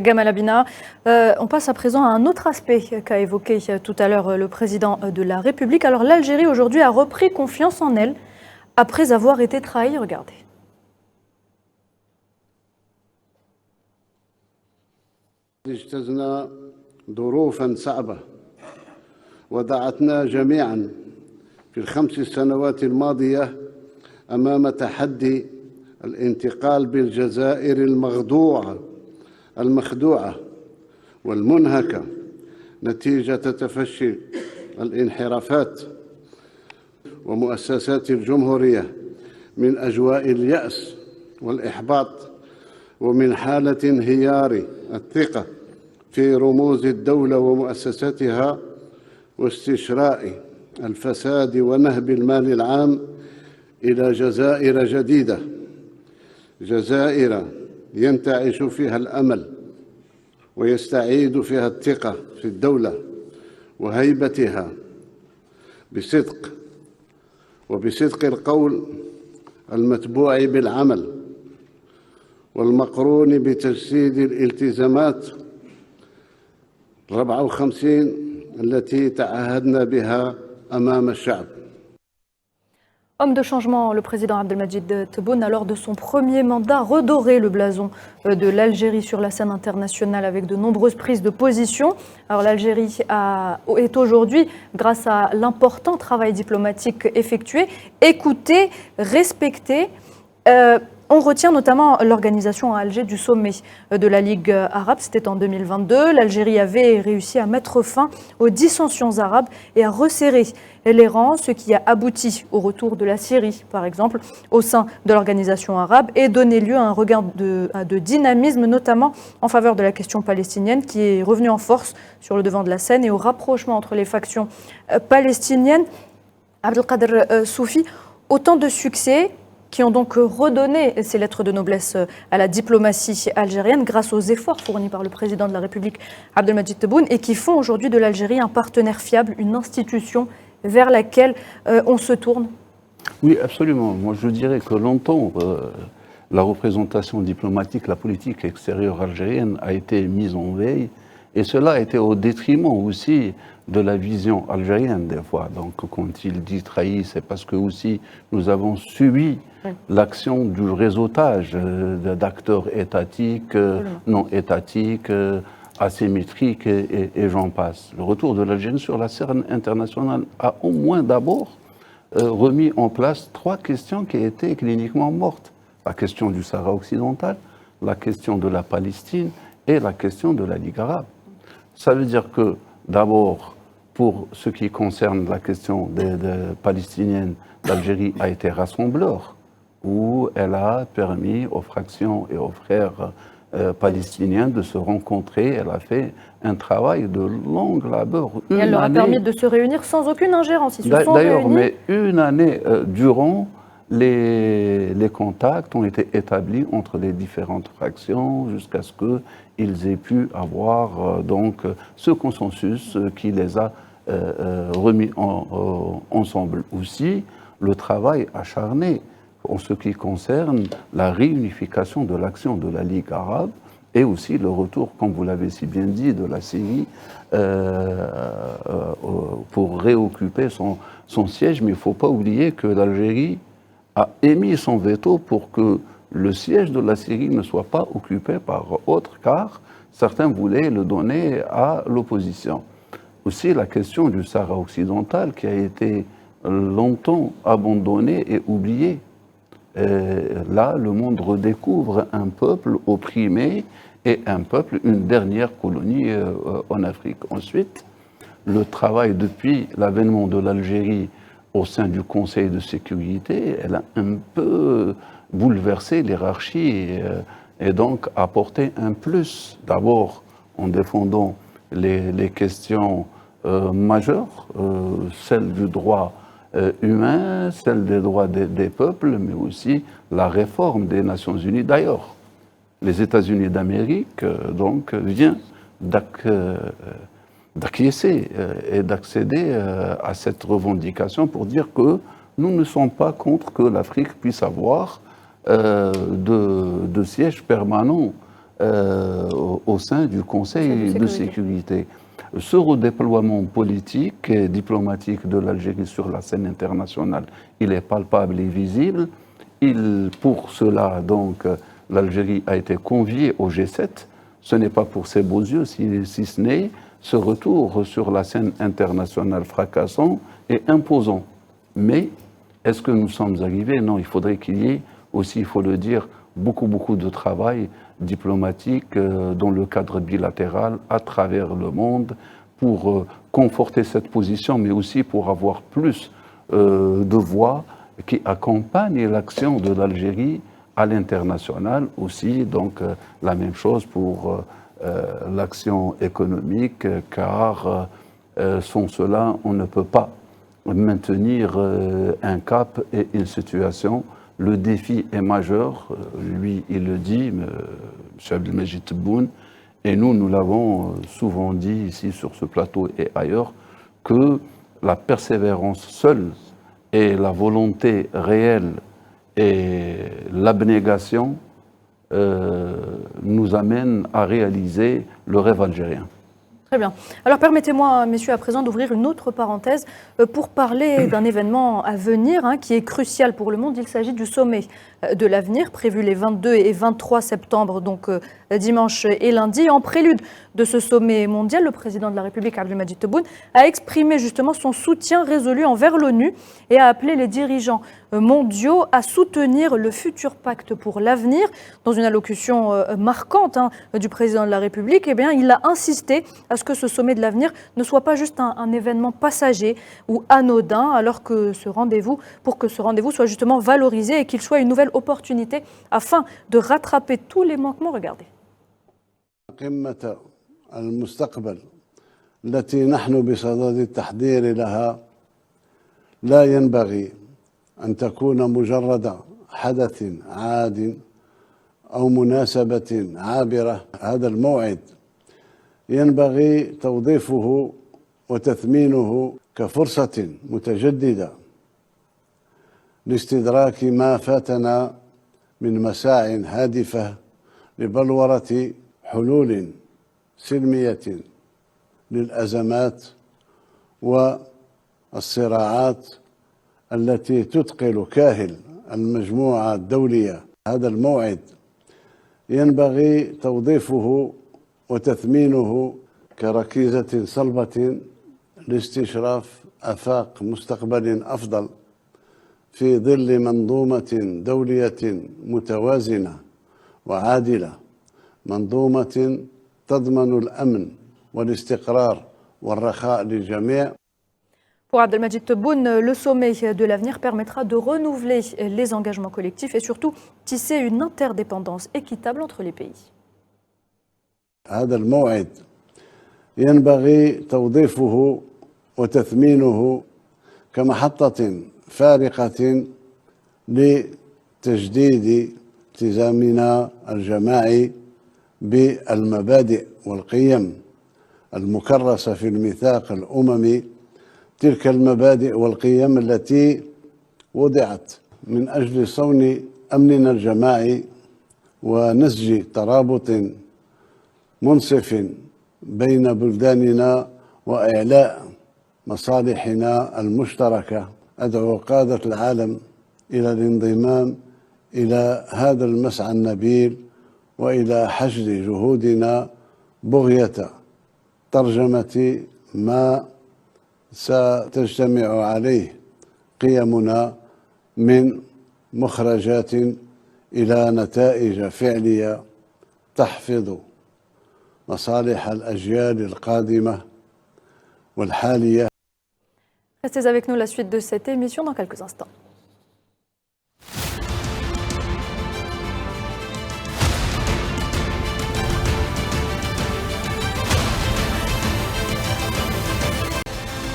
Gamal Abina. On passe à présent à un autre aspect qu'a évoqué tout à l'heure le président de la République. Alors l'Algérie aujourd'hui a repris confiance en elle après avoir été trahie. Regardez. اجتزنا ظروفا صعبة ودعتنا جميعا في ال5 سنوات الماضية أمام تحدي الانتقال بالجزائر المخدوعة والمنهكة نتيجة تفشي الانحرافات ومؤسسات الجمهورية من أجواء اليأس والإحباط ومن حالة انهيار الثقة في رموز الدولة ومؤسساتها واستشراء الفساد ونهب المال العام إلى جزائر جديدة، جزائر ينتعش فيها الأمل ويستعيد فيها الثقة في الدولة وهيبتها بصدق وبصدق القول المتبوع بالعمل والمقرون بتجسيد الالتزامات 54 التي تعهدنا بها أمام الشعب. Homme de changement, le président Abdelmadjid Tebboune a lors de son premier mandat redoré le blason de l'Algérie sur la scène internationale avec de nombreuses prises de position. Alors l'Algérie est aujourd'hui, grâce à l'important travail diplomatique effectué, écoutée, respectée. On retient notamment l'organisation à Alger du sommet de la Ligue arabe, c'était en 2022. L'Algérie avait réussi à mettre fin aux dissensions arabes et à resserrer les rangs, ce qui a abouti au retour de la Syrie, par exemple, au sein de l'organisation arabe et donné lieu à un regain de dynamisme, notamment en faveur de la question palestinienne, qui est revenue en force sur le devant de la scène et au rapprochement entre les factions palestiniennes. Abdelkader Soufi, autant de succès qui ont donc redonné ces lettres de noblesse à la diplomatie algérienne grâce aux efforts fournis par le président de la République Abdelmadjid Tebboune et qui font aujourd'hui de l'Algérie un partenaire fiable, une institution vers laquelle on se tourne. Oui, absolument. Moi, je dirais que longtemps, la représentation diplomatique, la politique extérieure algérienne a été mise en veille et cela a été au détriment aussi de la vision algérienne des fois. Donc quand il dit trahi, c'est parce que aussi nous avons subi l'action du réseautage d'acteurs étatiques, non étatiques, asymétriques et j'en passe. Le retour de l'Algérie sur la scène internationale a au moins d'abord remis en place 3 questions qui étaient cliniquement mortes. La question du Sahara occidental, la question de la Palestine et la question de la Ligue arabe. Ça veut dire que d'abord, pour ce qui concerne la question des palestiniennes, l'Algérie a été rassembleur, où elle a permis aux fractions et aux frères palestiniens de se rencontrer. Elle a fait un travail de longue labeur. Et elle leur a permis de se réunir sans aucune ingérence. D'ailleurs, mais une année durant, les contacts ont été établis entre les différentes fractions jusqu'à ce qu'ils aient pu avoir donc ce consensus qui les a remis ensemble. Aussi, le travail acharné en ce qui concerne la réunification de l'action de la Ligue arabe et aussi le retour, comme vous l'avez si bien dit, de la Syrie pour réoccuper son siège. Mais il ne faut pas oublier que l'Algérie a émis son veto pour que le siège de la Syrie ne soit pas occupé par autre, car certains voulaient le donner à l'opposition. Aussi la question du Sahara occidental qui a été longtemps abandonnée et oubliée. Là, le monde redécouvre un peuple opprimé et un peuple, une dernière colonie en Afrique. Ensuite, le travail depuis l'avènement de l'Algérie au sein du Conseil de sécurité, elle a un peu bouleversé l'hiérarchie et donc apporté un plus, d'abord en défendant les questions majeures, celles du droit humain, celle des droits des peuples, mais aussi la réforme des Nations Unies. D'ailleurs, les États-Unis d'Amérique donc viennent d'acquiescer et d'accéder à cette revendication pour dire que nous ne sommes pas contre que l'Afrique puisse avoir de sièges permanents au sein du Conseil de sécurité. Ce redéploiement politique et diplomatique de l'Algérie sur la scène internationale, il est palpable et visible. Pour cela, donc, l'Algérie a été conviée au G7. Ce n'est pas pour ses beaux yeux, si ce n'est ce retour sur la scène internationale fracassant et imposant. Mais est-ce que nous sommes arrivés? Non, il faudrait qu'il y ait aussi, il faut le dire, beaucoup de travail diplomatique dans le cadre bilatéral à travers le monde pour conforter cette position, mais aussi pour avoir plus de voix qui accompagnent l'action de l'Algérie à l'international aussi. Donc la même chose pour l'action économique, car sans cela, on ne peut pas maintenir un cap et une situation. Le défi est majeur, lui il le dit, M. Abdelmadjid Tebboune, et nous l'avons souvent dit ici sur ce plateau et ailleurs, que la persévérance seule et la volonté réelle et l'abnégation nous amènent à réaliser le rêve algérien. Très bien. Alors permettez-moi, messieurs, à présent d'ouvrir une autre parenthèse pour parler d'un événement à venir qui est crucial pour le monde. Il s'agit du sommet de l'avenir, prévu les 22 et 23 septembre, donc dimanche et lundi. En prélude de ce sommet mondial, le président de la République, Abdelmadjid Tebboune, a exprimé justement son soutien résolu envers l'ONU et a appelé les dirigeants mondiaux à soutenir le futur pacte pour l'avenir. Dans une allocution marquante du président de la République, il a insisté à ce que ce sommet de l'avenir ne soit pas juste un événement passager ou anodin, alors que pour que ce rendez-vous soit justement valorisé et qu'il soit une nouvelle opportunité afin de rattraper tous les manquements. Regardez. قمة المستقبل التي نحن بصدد التحضير لها لا ينبغي أن تكون مجرد حدث عاد أو مناسبة عابرة. هذا الموعد ينبغي توظيفه وتثمينه كفرصة متجددة لاستدراك ما فاتنا من مساع هادفة لبلورة حلول سلمية للأزمات والصراعات التي تثقل كاهل المجموعة الدولية. هذا الموعد ينبغي توظيفه وتثمينه كركيزة صلبة لاستشراف آفاق مستقبل أفضل في ظل منظومة دولية متوازنة وعادلة، منظومة تضمن الأمن والاستقرار والرخاء للجميع. Pour Abdelmadjid Tebboune, le sommet de l'avenir permettra de renouveler les engagements collectifs et surtout tisser une interdépendance équitable entre les pays. هذا الموعد ينبغي توظيفه وتثمينه كمحطة فارقة لتجديد التزامنا الجماعي بالمبادئ والقيم المكرسة في الميثاق الأممي، تلك المبادئ والقيم التي وضعت من أجل صون أمننا الجماعي ونسج ترابط منصف بين بلداننا وإعلاء مصالحنا المشتركة. أدعو قادة العالم إلى الانضمام إلى هذا المسعى النبيل وإلى حشد جهودنا بغية ترجمة ما ستجتمع عليه قيمنا من مخرجات إلى نتائج فعلية تحفظ مصالح الأجيال القادمة والحالية. Restez avec nous, la suite de cette émission dans quelques instants.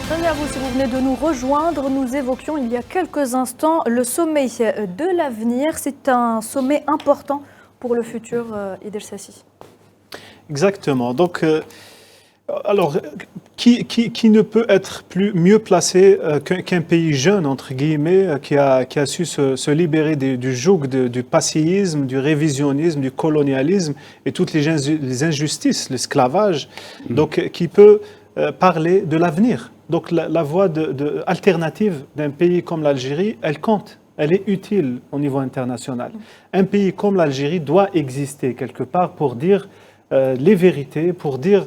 Bienvenue à vous si vous venez de nous rejoindre. Nous évoquions il y a quelques instants le sommet de l'avenir. C'est un sommet important pour le futur Idriss Sassi. Exactement. Donc, alors, qui ne peut être mieux placé qu'un pays jeune, entre guillemets, qui a su se libérer du joug du passéisme, du révisionnisme, du colonialisme et toutes les injustices, l'esclavage, donc qui peut parler de l'avenir. Donc la voie alternative d'un pays comme l'Algérie, elle compte, elle est utile au niveau international. Un pays comme l'Algérie doit exister quelque part pour dire les vérités, pour dire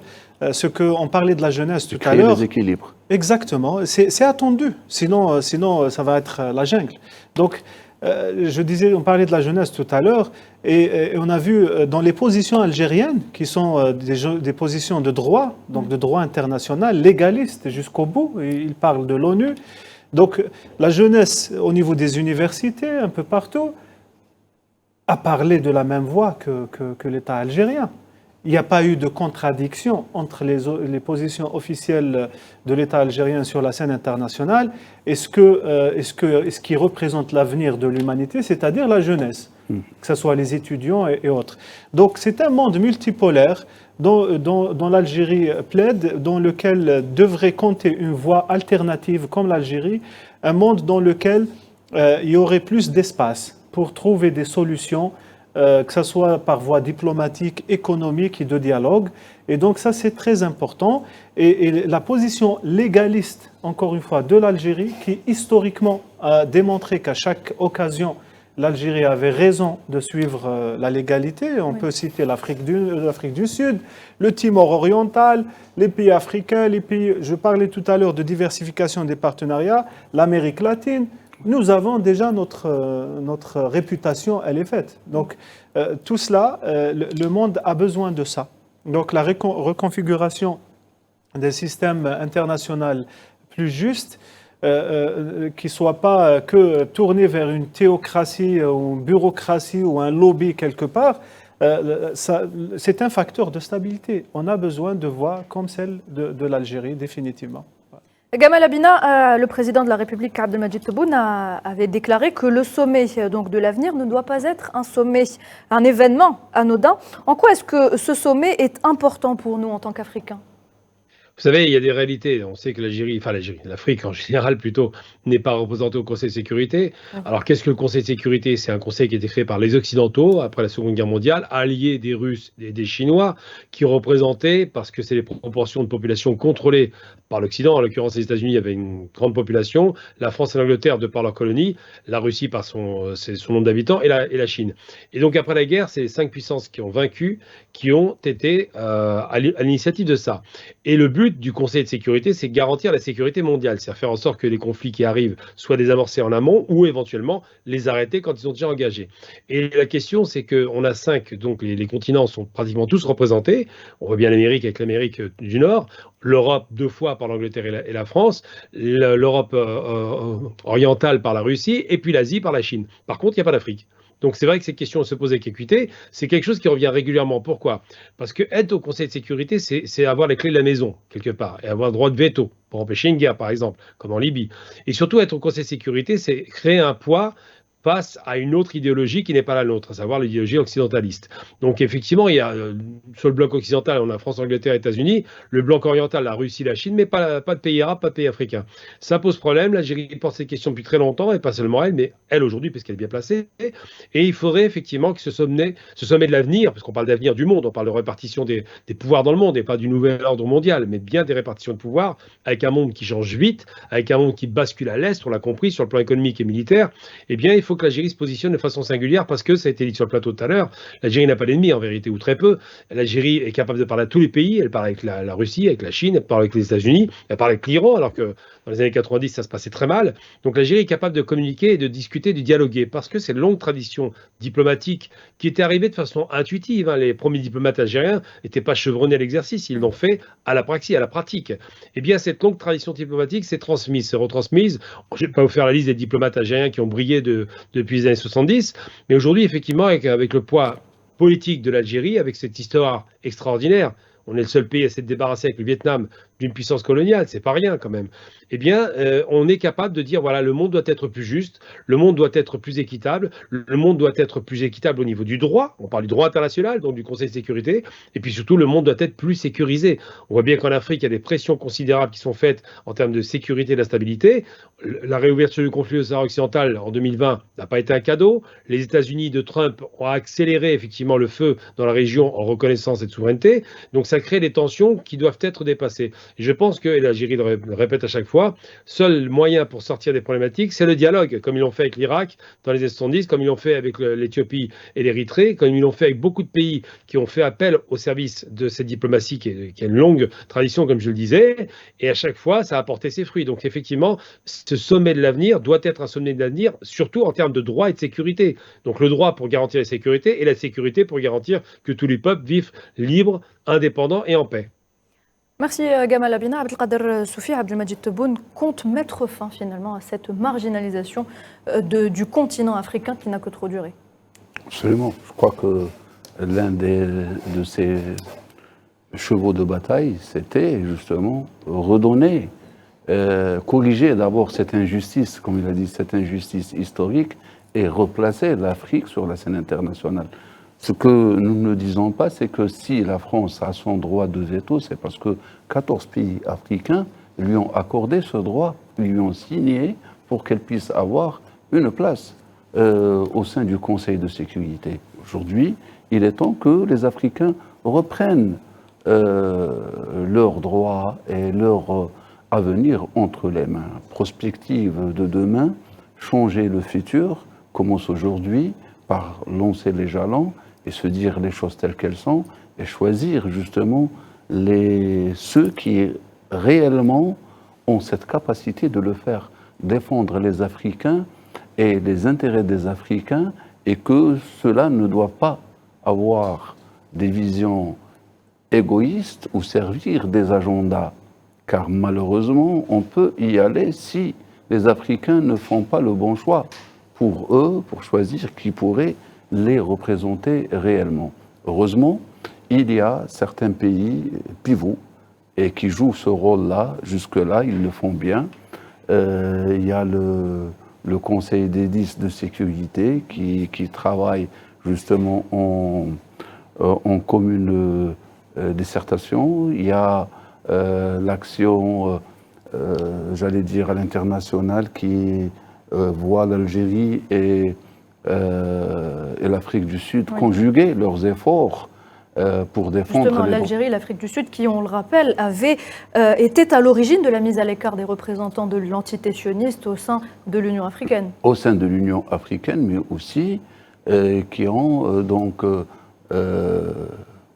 ce qu'on parlait de la jeunesse tout à l'heure. Des équilibres. Exactement, c'est attendu, sinon ça va être la jungle. Donc je disais, on parlait de la jeunesse tout à l'heure, et on a vu dans les positions algériennes, qui sont des positions de droit, donc de droit international, légalistes jusqu'au bout, et ils parlent de l'ONU. Donc la jeunesse au niveau des universités, un peu partout, a parlé de la même voix que l'État algérien. Il n'y a pas eu de contradiction entre les positions officielles de l'État algérien sur la scène internationale et ce qui représente l'avenir de l'humanité, c'est-à-dire la jeunesse. que ce soit les étudiants et autres. Donc c'est un monde multipolaire dont l'Algérie plaide, dans lequel devrait compter une voie alternative comme l'Algérie, un monde dans lequel il y aurait plus d'espace pour trouver des solutions, que ce soit par voie diplomatique, économique et de dialogue. Et donc ça, c'est très important. Et la position légaliste, encore une fois, de l'Algérie, qui historiquement a démontré qu'à chaque occasion, l'Algérie avait raison de suivre la légalité. On peut citer l'Afrique du Sud, le Timor oriental, les pays africains, les pays, je parlais tout à l'heure de diversification des partenariats, l'Amérique latine. Nous avons déjà notre réputation, elle est faite. Donc tout cela, le monde a besoin de ça. Donc la reconfiguration des systèmes internationaux plus justes, qui ne soit pas que tourné vers une théocratie ou une bureaucratie ou un lobby quelque part, c'est un facteur de stabilité. On a besoin de voix comme celle de l'Algérie, définitivement. Gamal Abina, le président de la République, Abdelmadjid Tebboune, avait déclaré que le sommet donc, de l'avenir ne doit pas être un sommet, un événement anodin. En quoi est-ce que ce sommet est important pour nous en tant qu'Africains ? Vous savez, il y a des réalités. On sait que l'Afrique en général plutôt, n'est pas représentée au Conseil de sécurité. Alors qu'est-ce que le Conseil de sécurité ? C'est un conseil qui a été créé par les Occidentaux après la Seconde Guerre mondiale, alliés des Russes et des Chinois, qui représentaient, parce que c'est les proportions de population contrôlées par l'Occident, en l'occurrence les États-Unis avaient une grande population, la France et l'Angleterre de par leur colonie, la Russie par son nombre d'habitants et la Chine. Et donc après la guerre, c'est les 5 puissances qui ont vaincu, qui ont été à l'initiative de ça. Et le but du Conseil de sécurité, c'est garantir la sécurité mondiale, c'est-à-dire faire en sorte que les conflits qui arrivent soient désamorcés en amont ou éventuellement les arrêter quand ils sont déjà engagés. Et la question, c'est qu'on a 5, donc les continents sont pratiquement tous représentés. On voit bien l'Amérique avec l'Amérique du Nord, l'Europe 2 fois par l'Angleterre et la France, l'Europe orientale par la Russie et puis l'Asie par la Chine. Par contre, il n'y a pas d'Afrique. Donc c'est vrai que cette question de se poser avec équité, c'est quelque chose qui revient régulièrement. Pourquoi ? Parce que être au Conseil de sécurité, c'est avoir les clés de la maison, quelque part, et avoir le droit de veto pour empêcher une guerre, par exemple, comme en Libye. Et surtout, être au Conseil de sécurité, c'est créer un poids face à une autre idéologie qui n'est pas la nôtre, à savoir l'idéologie occidentaliste. Donc effectivement, il y a sur le bloc occidental, on a France, Angleterre, États-Unis, le bloc oriental, la Russie, la Chine, mais pas de pays arabes, pas de pays africains. Ça pose problème. L'Algérie porte cette question depuis très longtemps, et pas seulement elle, mais elle aujourd'hui, puisqu'elle est bien placée. Et il faudrait effectivement que ce sommet de l'avenir, parce qu'on parle d'avenir du monde, on parle de répartition des pouvoirs dans le monde, et pas du nouvel ordre mondial, mais bien des répartitions de pouvoirs, avec un monde qui change vite, avec un monde qui bascule à l'Est, on l'a compris, sur le plan économique et militaire, eh bien il faut que l'Algérie se positionne de façon singulière, parce que ça a été dit sur le plateau tout à l'heure, l'Algérie n'a pas d'ennemis en vérité, ou très peu. L'Algérie est capable de parler à tous les pays, elle parle avec la Russie, avec la Chine, elle parle avec les États-Unis, elle parle avec l'Iran, alors que dans les années 90 ça se passait très mal. Donc l'Algérie est capable de communiquer, de discuter, de dialoguer, parce que c'est une longue tradition diplomatique qui était arrivée de façon intuitive. Les premiers diplomates algériens n'étaient pas chevronnés à l'exercice, ils l'ont fait à la pratique. Eh bien cette longue tradition diplomatique s'est transmise, s'est retransmise. Je ne vais pas vous faire la liste des diplomates algériens qui ont brillé depuis les années 70, mais aujourd'hui, effectivement, avec le poids politique de l'Algérie, avec cette histoire extraordinaire, on est le seul pays à s'être débarrassé avec le Vietnam d'une puissance coloniale, c'est pas rien quand même. Eh bien, on est capable de dire, voilà, le monde doit être plus juste, le monde doit être plus équitable, le monde doit être plus équitable au niveau du droit, on parle du droit international, donc du Conseil de sécurité, et puis surtout, le monde doit être plus sécurisé. On voit bien qu'en Afrique, il y a des pressions considérables qui sont faites en termes de sécurité et de la stabilité. La réouverture du conflit au Sahara occidental en 2020 n'a pas été un cadeau. Les États-Unis de Trump ont accéléré effectivement le feu dans la région en reconnaissant cette souveraineté, donc ça crée des tensions qui doivent être dépassées. Et je pense que, et l'Algérie le répète à chaque fois, seul moyen pour sortir des problématiques, c'est le dialogue, comme ils l'ont fait avec l'Irak dans les années 70, comme ils l'ont fait avec l'Éthiopie et l'Érythrée, comme ils l'ont fait avec beaucoup de pays qui ont fait appel au service de cette diplomatie qui a une longue tradition, comme je le disais, et à chaque fois, ça a apporté ses fruits. Donc effectivement, ce sommet de l'avenir doit être un sommet de l'avenir, surtout en termes de droit et de sécurité. Donc le droit pour garantir la sécurité et la sécurité pour garantir que tous les peuples vivent libres, indépendants et en paix. Merci Gamal Abina. Abdelkader Soufi, Abdelmadjid Tebboune compte mettre fin finalement à cette marginalisation du continent africain qui n'a que trop duré. Absolument. Je crois que l'un de ces chevaux de bataille, c'était justement redonner, corriger d'abord cette injustice, comme il a dit, cette injustice historique, et replacer l'Afrique sur la scène internationale. Ce que nous ne disons pas, c'est que si la France a son droit de veto, c'est parce que 14 pays africains lui ont accordé ce droit, lui ont signé pour qu'elle puisse avoir une place au sein du Conseil de sécurité. Aujourd'hui, il est temps que les Africains reprennent leurs droits et leur avenir entre les mains. Prospective de demain, changer le futur commence aujourd'hui par lancer les jalons et se dire les choses telles qu'elles sont et choisir justement ceux qui réellement ont cette capacité de le faire, défendre les Africains et les intérêts des Africains, et que cela ne doit pas avoir des visions égoïstes ou servir des agendas. Car malheureusement, on peut y aller si les Africains ne font pas le bon choix pour eux, pour choisir qui pourrait les représenter réellement. Heureusement, il y a certains pays pivots et qui jouent ce rôle-là. Jusque-là, ils le font bien. Il y a le Conseil des 10 de sécurité qui travaille justement en commune dissertation. Il y a l'action, j'allais dire, à l'international qui voit l'Algérie et l'Afrique du Sud conjuguer leurs efforts pour défendre... Justement, l'Algérie et l'Afrique du Sud, qui, on le rappelle, étaient à l'origine de la mise à l'écart des représentants de l'entité sioniste au sein de l'Union africaine. Au sein de l'Union africaine, mais aussi qui ont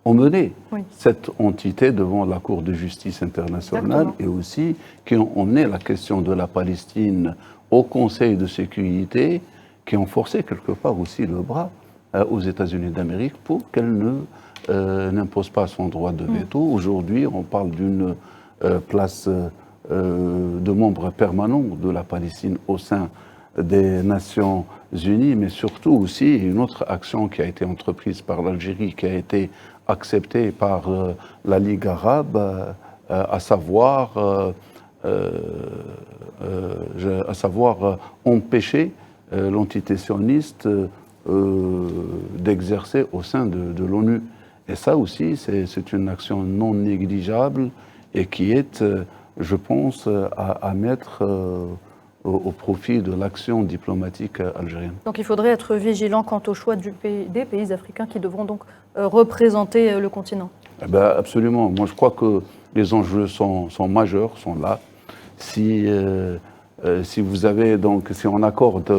emmené cette entité devant la Cour de justice internationale. Exactement. Et aussi qui ont emmené la question de la Palestine au Conseil de sécurité, qui ont forcé quelque part aussi le bras aux États-Unis d'Amérique pour qu'elle n'impose pas son droit de veto. Aujourd'hui, on parle d'une place de membre permanent de la Palestine au sein des Nations Unies, mais surtout aussi une autre action qui a été entreprise par l'Algérie, qui a été acceptée par la Ligue arabe, à savoir empêcher l'entité sioniste d'exercer au sein de l'ONU. Et ça aussi, c'est une action non négligeable et qui est, je pense, à mettre au profit de l'action diplomatique algérienne. Donc il faudrait être vigilant quant au choix des pays africains qui devront donc représenter le continent. Eh ben, absolument. Moi, je crois que les enjeux sont majeurs, sont là. Si vous avez donc, si on accorde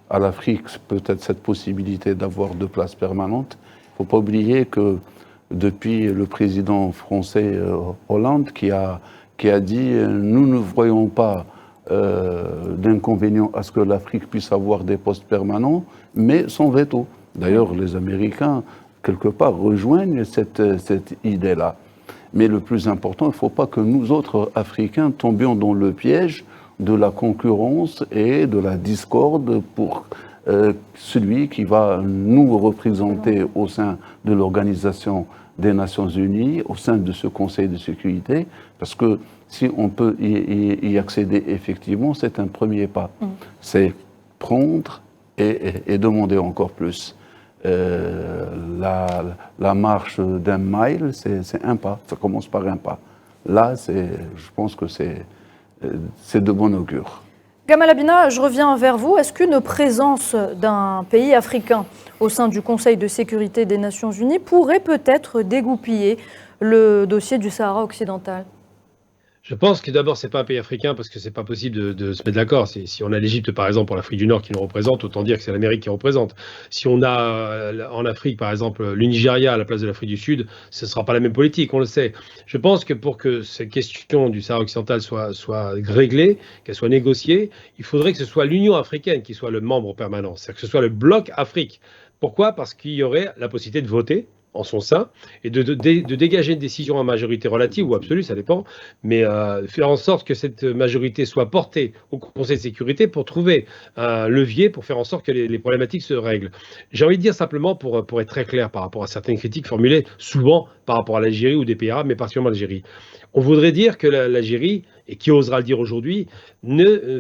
à l'Afrique peut-être cette possibilité d'avoir 2 places permanentes, il ne faut pas oublier que depuis le président français Hollande qui a dit nous ne voyons pas d'inconvénient à ce que l'Afrique puisse avoir des postes permanents, mais sans veto. D'ailleurs, les Américains, quelque part, rejoignent cette idée-là. Mais le plus important, il ne faut pas que nous autres Africains tombions dans le piège de la concurrence et de la discorde pour celui qui va nous représenter au sein de l'Organisation des Nations Unies, au sein de ce Conseil de sécurité, parce que si on peut y accéder effectivement, c'est un premier pas. C'est prendre et demander encore plus. La marche d'un mile, c'est un pas, ça commence par un pas. Là, je pense que c'est de bon augure. Gamal Abina, je reviens vers vous. Est-ce qu'une présence d'un pays africain au sein du Conseil de sécurité des Nations Unies pourrait peut-être dégoupiller le dossier du Sahara occidental ? Je pense que d'abord, ce n'est pas un pays africain parce que ce n'est pas possible de se mettre d'accord. Si on a l'Égypte, par exemple, pour l'Afrique du Nord qui nous représente, autant dire que c'est l'Amérique qui représente. Si on a en Afrique, par exemple, le Nigeria à la place de l'Afrique du Sud, ce ne sera pas la même politique, on le sait. Je pense que pour que cette question du Sahara occidental soit réglée, qu'elle soit négociée, il faudrait que ce soit l'Union africaine qui soit le membre permanent, c'est-à-dire que ce soit le bloc Afrique. Pourquoi ? Parce qu'il y aurait la possibilité de voter en son sein et de dégager une décision en majorité relative ou absolue, ça dépend, mais faire en sorte que cette majorité soit portée au Conseil de sécurité pour trouver un levier pour faire en sorte que les problématiques se règlent. J'ai envie de dire simplement, pour être très clair par rapport à certaines critiques formulées souvent par rapport à l'Algérie ou des pays arabes, mais particulièrement l'Algérie. On voudrait dire que l'Algérie, et qui osera le dire aujourd'hui,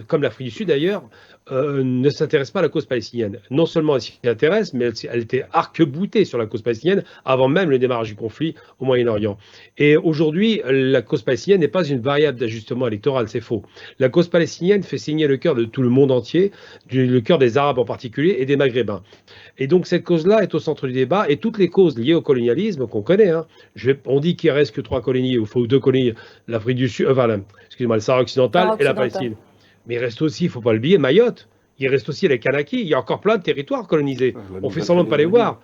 comme l'Afrique du Sud d'ailleurs, ne s'intéresse pas à la cause palestinienne. Non seulement elle s'y intéresse, mais elle était arc-boutée sur la cause palestinienne avant même le démarrage du conflit au Moyen-Orient. Et aujourd'hui, la cause palestinienne n'est pas une variable d'ajustement électoral, c'est faux. La cause palestinienne fait saigner le cœur de tout le monde entier, le cœur des Arabes en particulier et des Maghrébins. Et donc cette cause-là est au centre du débat, et toutes les causes liées au colonialisme qu'on connaît, hein, on dit qu'il ne reste que 3 colonies, ou 2 colonies, l'Afrique du Sud, excusez-moi, le Sahara occidental et la Palestine. Mais il reste aussi, il ne faut pas l'oublier, Mayotte. Il reste aussi les Kanakis. Il y a encore plein de territoires colonisés. On fait semblant de ne pas les voir.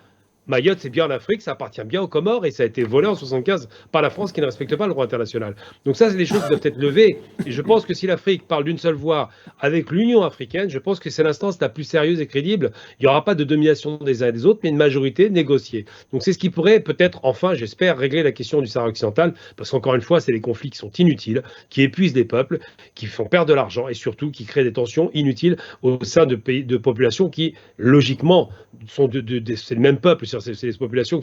Mayotte, c'est bien en Afrique, ça appartient bien aux Comores et ça a été volé en 1975 par la France qui ne respecte pas le droit international. Donc ça, c'est des choses qui doivent être levées. Et je pense que si l'Afrique parle d'une seule voix avec l'Union africaine, je pense que c'est l'instance la plus sérieuse et crédible. Il n'y aura pas de domination des uns et des autres, mais une majorité négociée. Donc c'est ce qui pourrait peut-être, enfin, j'espère, régler la question du Sahara occidental, parce qu'encore une fois, c'est des conflits qui sont inutiles, qui épuisent les peuples, qui font perdre de l'argent et surtout qui créent des tensions inutiles au sein de pays, de populations qui, logiquement, sont c'est le même peuple. C'est des populations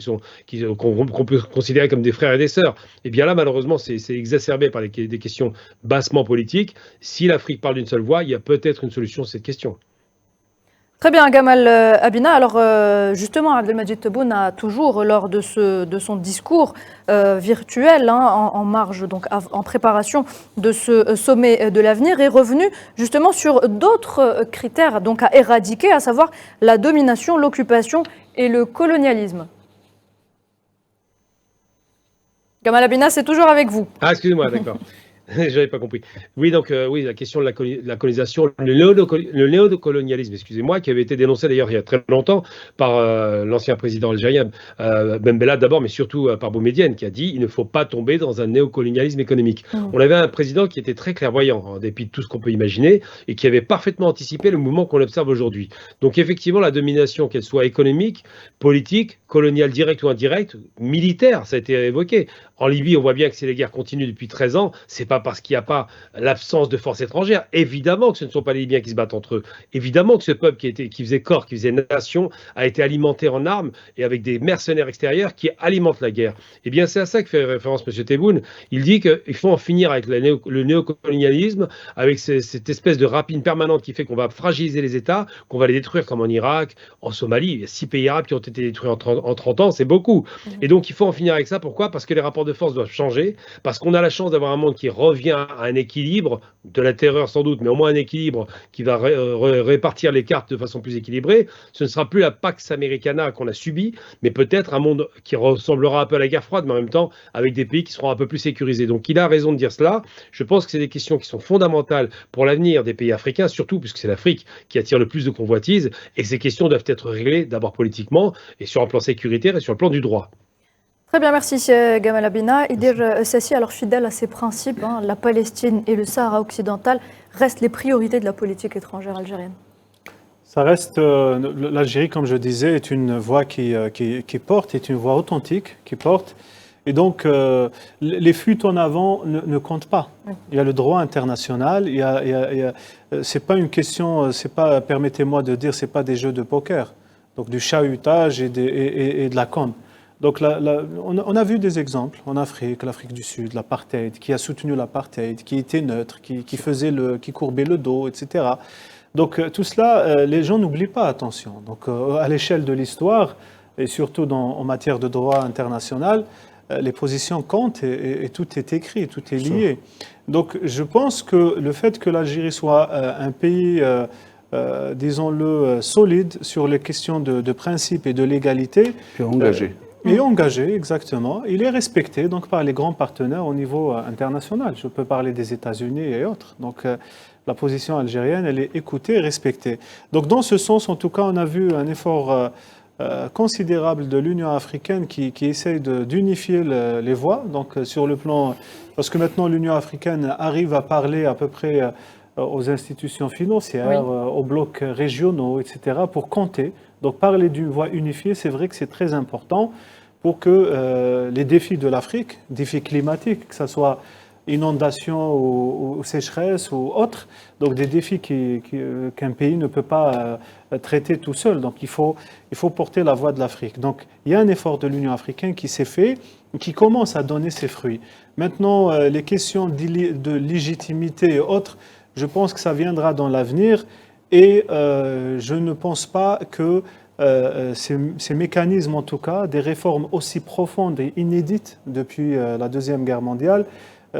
qu'on peut considérer comme des frères et des sœurs. Et bien là, malheureusement, c'est exacerbé par des questions bassement politiques. Si l'Afrique parle d'une seule voix, il y a peut-être une solution à cette question. Très bien, Gamal Abina. Alors justement, Abdelmadjid Tebboune a toujours, lors de son discours virtuel, en marge, donc en préparation de ce sommet de l'avenir, est revenu justement sur d'autres critères donc à éradiquer, à savoir la domination, l'occupation et le colonialisme. Gamal Abina, c'est toujours avec vous. Ah, excusez-moi, d'accord. J'avais pas compris. Oui, donc oui, la question de la colonisation, le néocolonialisme, excusez-moi, qui avait été dénoncé d'ailleurs il y a très longtemps par l'ancien président algérien Ben Bella d'abord, mais surtout par Boumedienne, qui a dit il ne faut pas tomber dans un néocolonialisme économique. On avait un président qui était très clairvoyant, en dépit de tout ce qu'on peut imaginer, et qui avait parfaitement anticipé le mouvement qu'on observe aujourd'hui. Donc effectivement, la domination, qu'elle soit économique, politique, coloniale directe ou indirecte, militaire, ça a été évoqué. En Libye, on voit bien que si les guerres continuent depuis 13 ans, c'est pas parce qu'il n'y a pas l'absence de forces étrangères. Évidemment que ce ne sont pas les Libyens qui se battent entre eux. Évidemment que ce peuple qui faisait corps, qui faisait nation, a été alimenté en armes et avec des mercenaires extérieurs qui alimentent la guerre. Eh bien, c'est à ça que fait référence M. Tebboune. Il dit qu'il faut en finir avec le néocolonialisme, avec cette espèce de rapine permanente qui fait qu'on va fragiliser les États, qu'on va les détruire comme en Irak, en Somalie. Il y a 6 pays arabes qui ont été détruits en 30 ans, c'est beaucoup. Et donc, il faut en finir avec ça. Pourquoi ? Parce que les rapports de force doivent changer, parce qu'on a la chance d'avoir un monde qui revient à un équilibre, de la terreur sans doute, mais au moins un équilibre qui va répartir les cartes de façon plus équilibrée. Ce ne sera plus la Pax Americana qu'on a subie, mais peut-être un monde qui ressemblera un peu à la guerre froide, mais en même temps avec des pays qui seront un peu plus sécurisés. Donc il a raison de dire cela. Je pense que c'est des questions qui sont fondamentales pour l'avenir des pays africains, surtout puisque c'est l'Afrique qui attire le plus de convoitises, et ces questions doivent être réglées d'abord politiquement, et sur un plan sécuritaire et sur le plan du droit. Très bien, merci Gamal Abina. Idir Sassi, alors fidèle à ses principes, la Palestine et le Sahara occidental restent les priorités de la politique étrangère algérienne. Ça reste, l'Algérie, comme je disais, est une voix qui porte, est une voix authentique qui porte. Et donc, les fuites en avant ne comptent pas. Oui. Il y a le droit international, c'est pas une question, c'est pas, permettez-moi de dire, c'est pas des jeux de poker. Donc, du chahutage et de la com. Donc on a vu des exemples en Afrique, l'Afrique du Sud, l'apartheid, qui a soutenu l'apartheid, qui était neutre, qui courbait le dos, etc. Donc tout cela, les gens n'oublient pas, attention. Donc à l'échelle de l'histoire, et surtout en matière de droit international, les positions comptent et tout est écrit, tout est lié. Donc je pense que le fait que l'Algérie soit un pays, disons-le, solide sur les questions de principe et de légalité, et engagé. Et engagé, exactement. Il est respecté donc, par les grands partenaires au niveau international. Je peux parler des États-Unis et autres. Donc la position algérienne, elle est écoutée et respectée. Donc dans ce sens, en tout cas, on a vu un effort considérable de l'Union africaine qui essaye d'unifier les voix. Donc sur le plan, parce que maintenant l'Union africaine arrive à parler à peu près aux institutions financières, aux blocs régionaux, etc., pour compter. Donc parler d'une voix unifiée, c'est vrai que c'est très important pour que les défis de l'Afrique, défis climatiques, que ce soit inondation ou sécheresse ou autres, donc des défis qu'un pays ne peut pas traiter tout seul. Donc il faut porter la voix de l'Afrique. Donc il y a un effort de l'Union africaine qui s'est fait, qui commence à donner ses fruits. Maintenant, les questions de légitimité et autres, je pense que ça viendra dans l'avenir. Et je ne pense pas que ces mécanismes, en tout cas, des réformes aussi profondes et inédites depuis la Deuxième Guerre mondiale,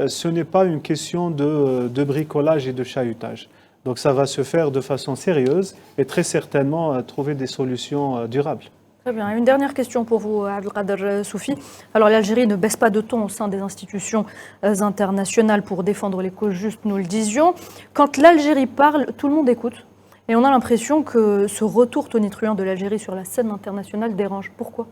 ce n'est pas une question de bricolage et de chahutage. Donc ça va se faire de façon sérieuse et très certainement trouver des solutions durables. Très bien. Une dernière question pour vous, Abdelkader Soufi. Alors l'Algérie ne baisse pas de ton au sein des institutions internationales pour défendre les causes justes, nous le disions. Quand l'Algérie parle, tout le monde écoute. Et on a l'impression que ce retour tonitruant de l'Algérie sur la scène internationale dérange. Pourquoi ?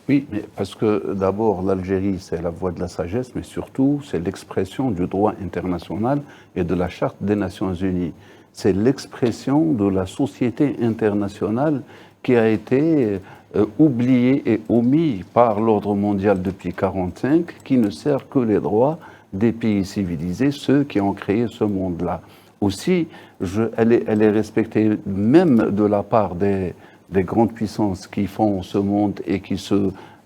Oui, mais parce que d'abord, l'Algérie, c'est la voix de la sagesse, mais surtout, c'est l'expression du droit international et de la Charte des Nations Unies. C'est l'expression de la société internationale qui a été oubliée et omise par l'ordre mondial depuis 1945, qui ne sert que les droits des pays civilisés, ceux qui ont créé ce monde-là. Aussi, elle est respectée même de la part des grandes puissances qui font ce monde et qui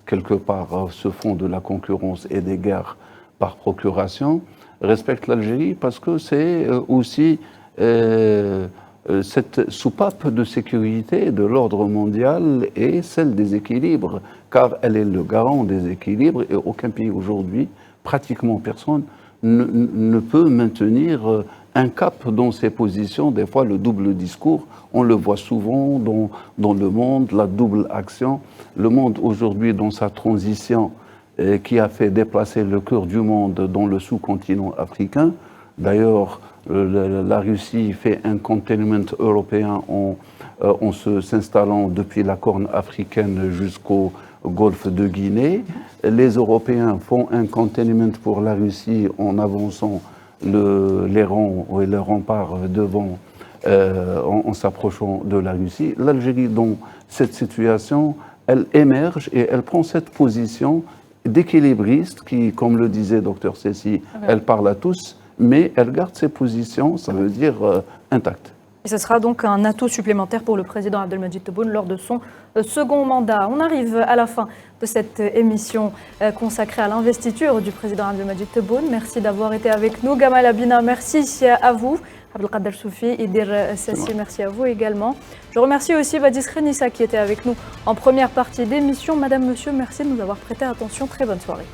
quelque part, se font de la concurrence et des guerres par procuration, respectent l'Algérie parce que c'est aussi cette soupape de sécurité de l'ordre mondial et celle des équilibres, car elle est le garant des équilibres et aucun pays aujourd'hui, pratiquement personne, ne peut maintenir un cap dans ses positions. Des fois, le double discours, on le voit souvent dans le monde, la double action. Le monde aujourd'hui, dans sa transition, qui a fait déplacer le cœur du monde dans le sous-continent africain. D'ailleurs, la Russie fait un containment européen en s'installant depuis la Corne africaine jusqu'au Golfe de Guinée. Les Européens font un containment pour la Russie en avançant les rangs et les remparts devant, en s'approchant de la Russie. L'Algérie, dans cette situation, elle émerge et elle prend cette position d'équilibriste qui, comme le disait Dr Cessi, elle parle à tous, mais elle garde ses positions, ça veut dire intactes. Et ce sera donc un atout supplémentaire pour le président Abdelmadjid Tebboune lors de son second mandat. On arrive à la fin de cette émission consacrée à l'investiture du président Abdelmadjid Tebboune. Merci d'avoir été avec nous. Gamal Abina, merci à vous. Abdelkader Soufi, Idir Sassi, merci à vous également. Je remercie aussi Vadis Renissa qui était avec nous en première partie d'émission. Madame, monsieur, merci de nous avoir prêté attention. Très bonne soirée.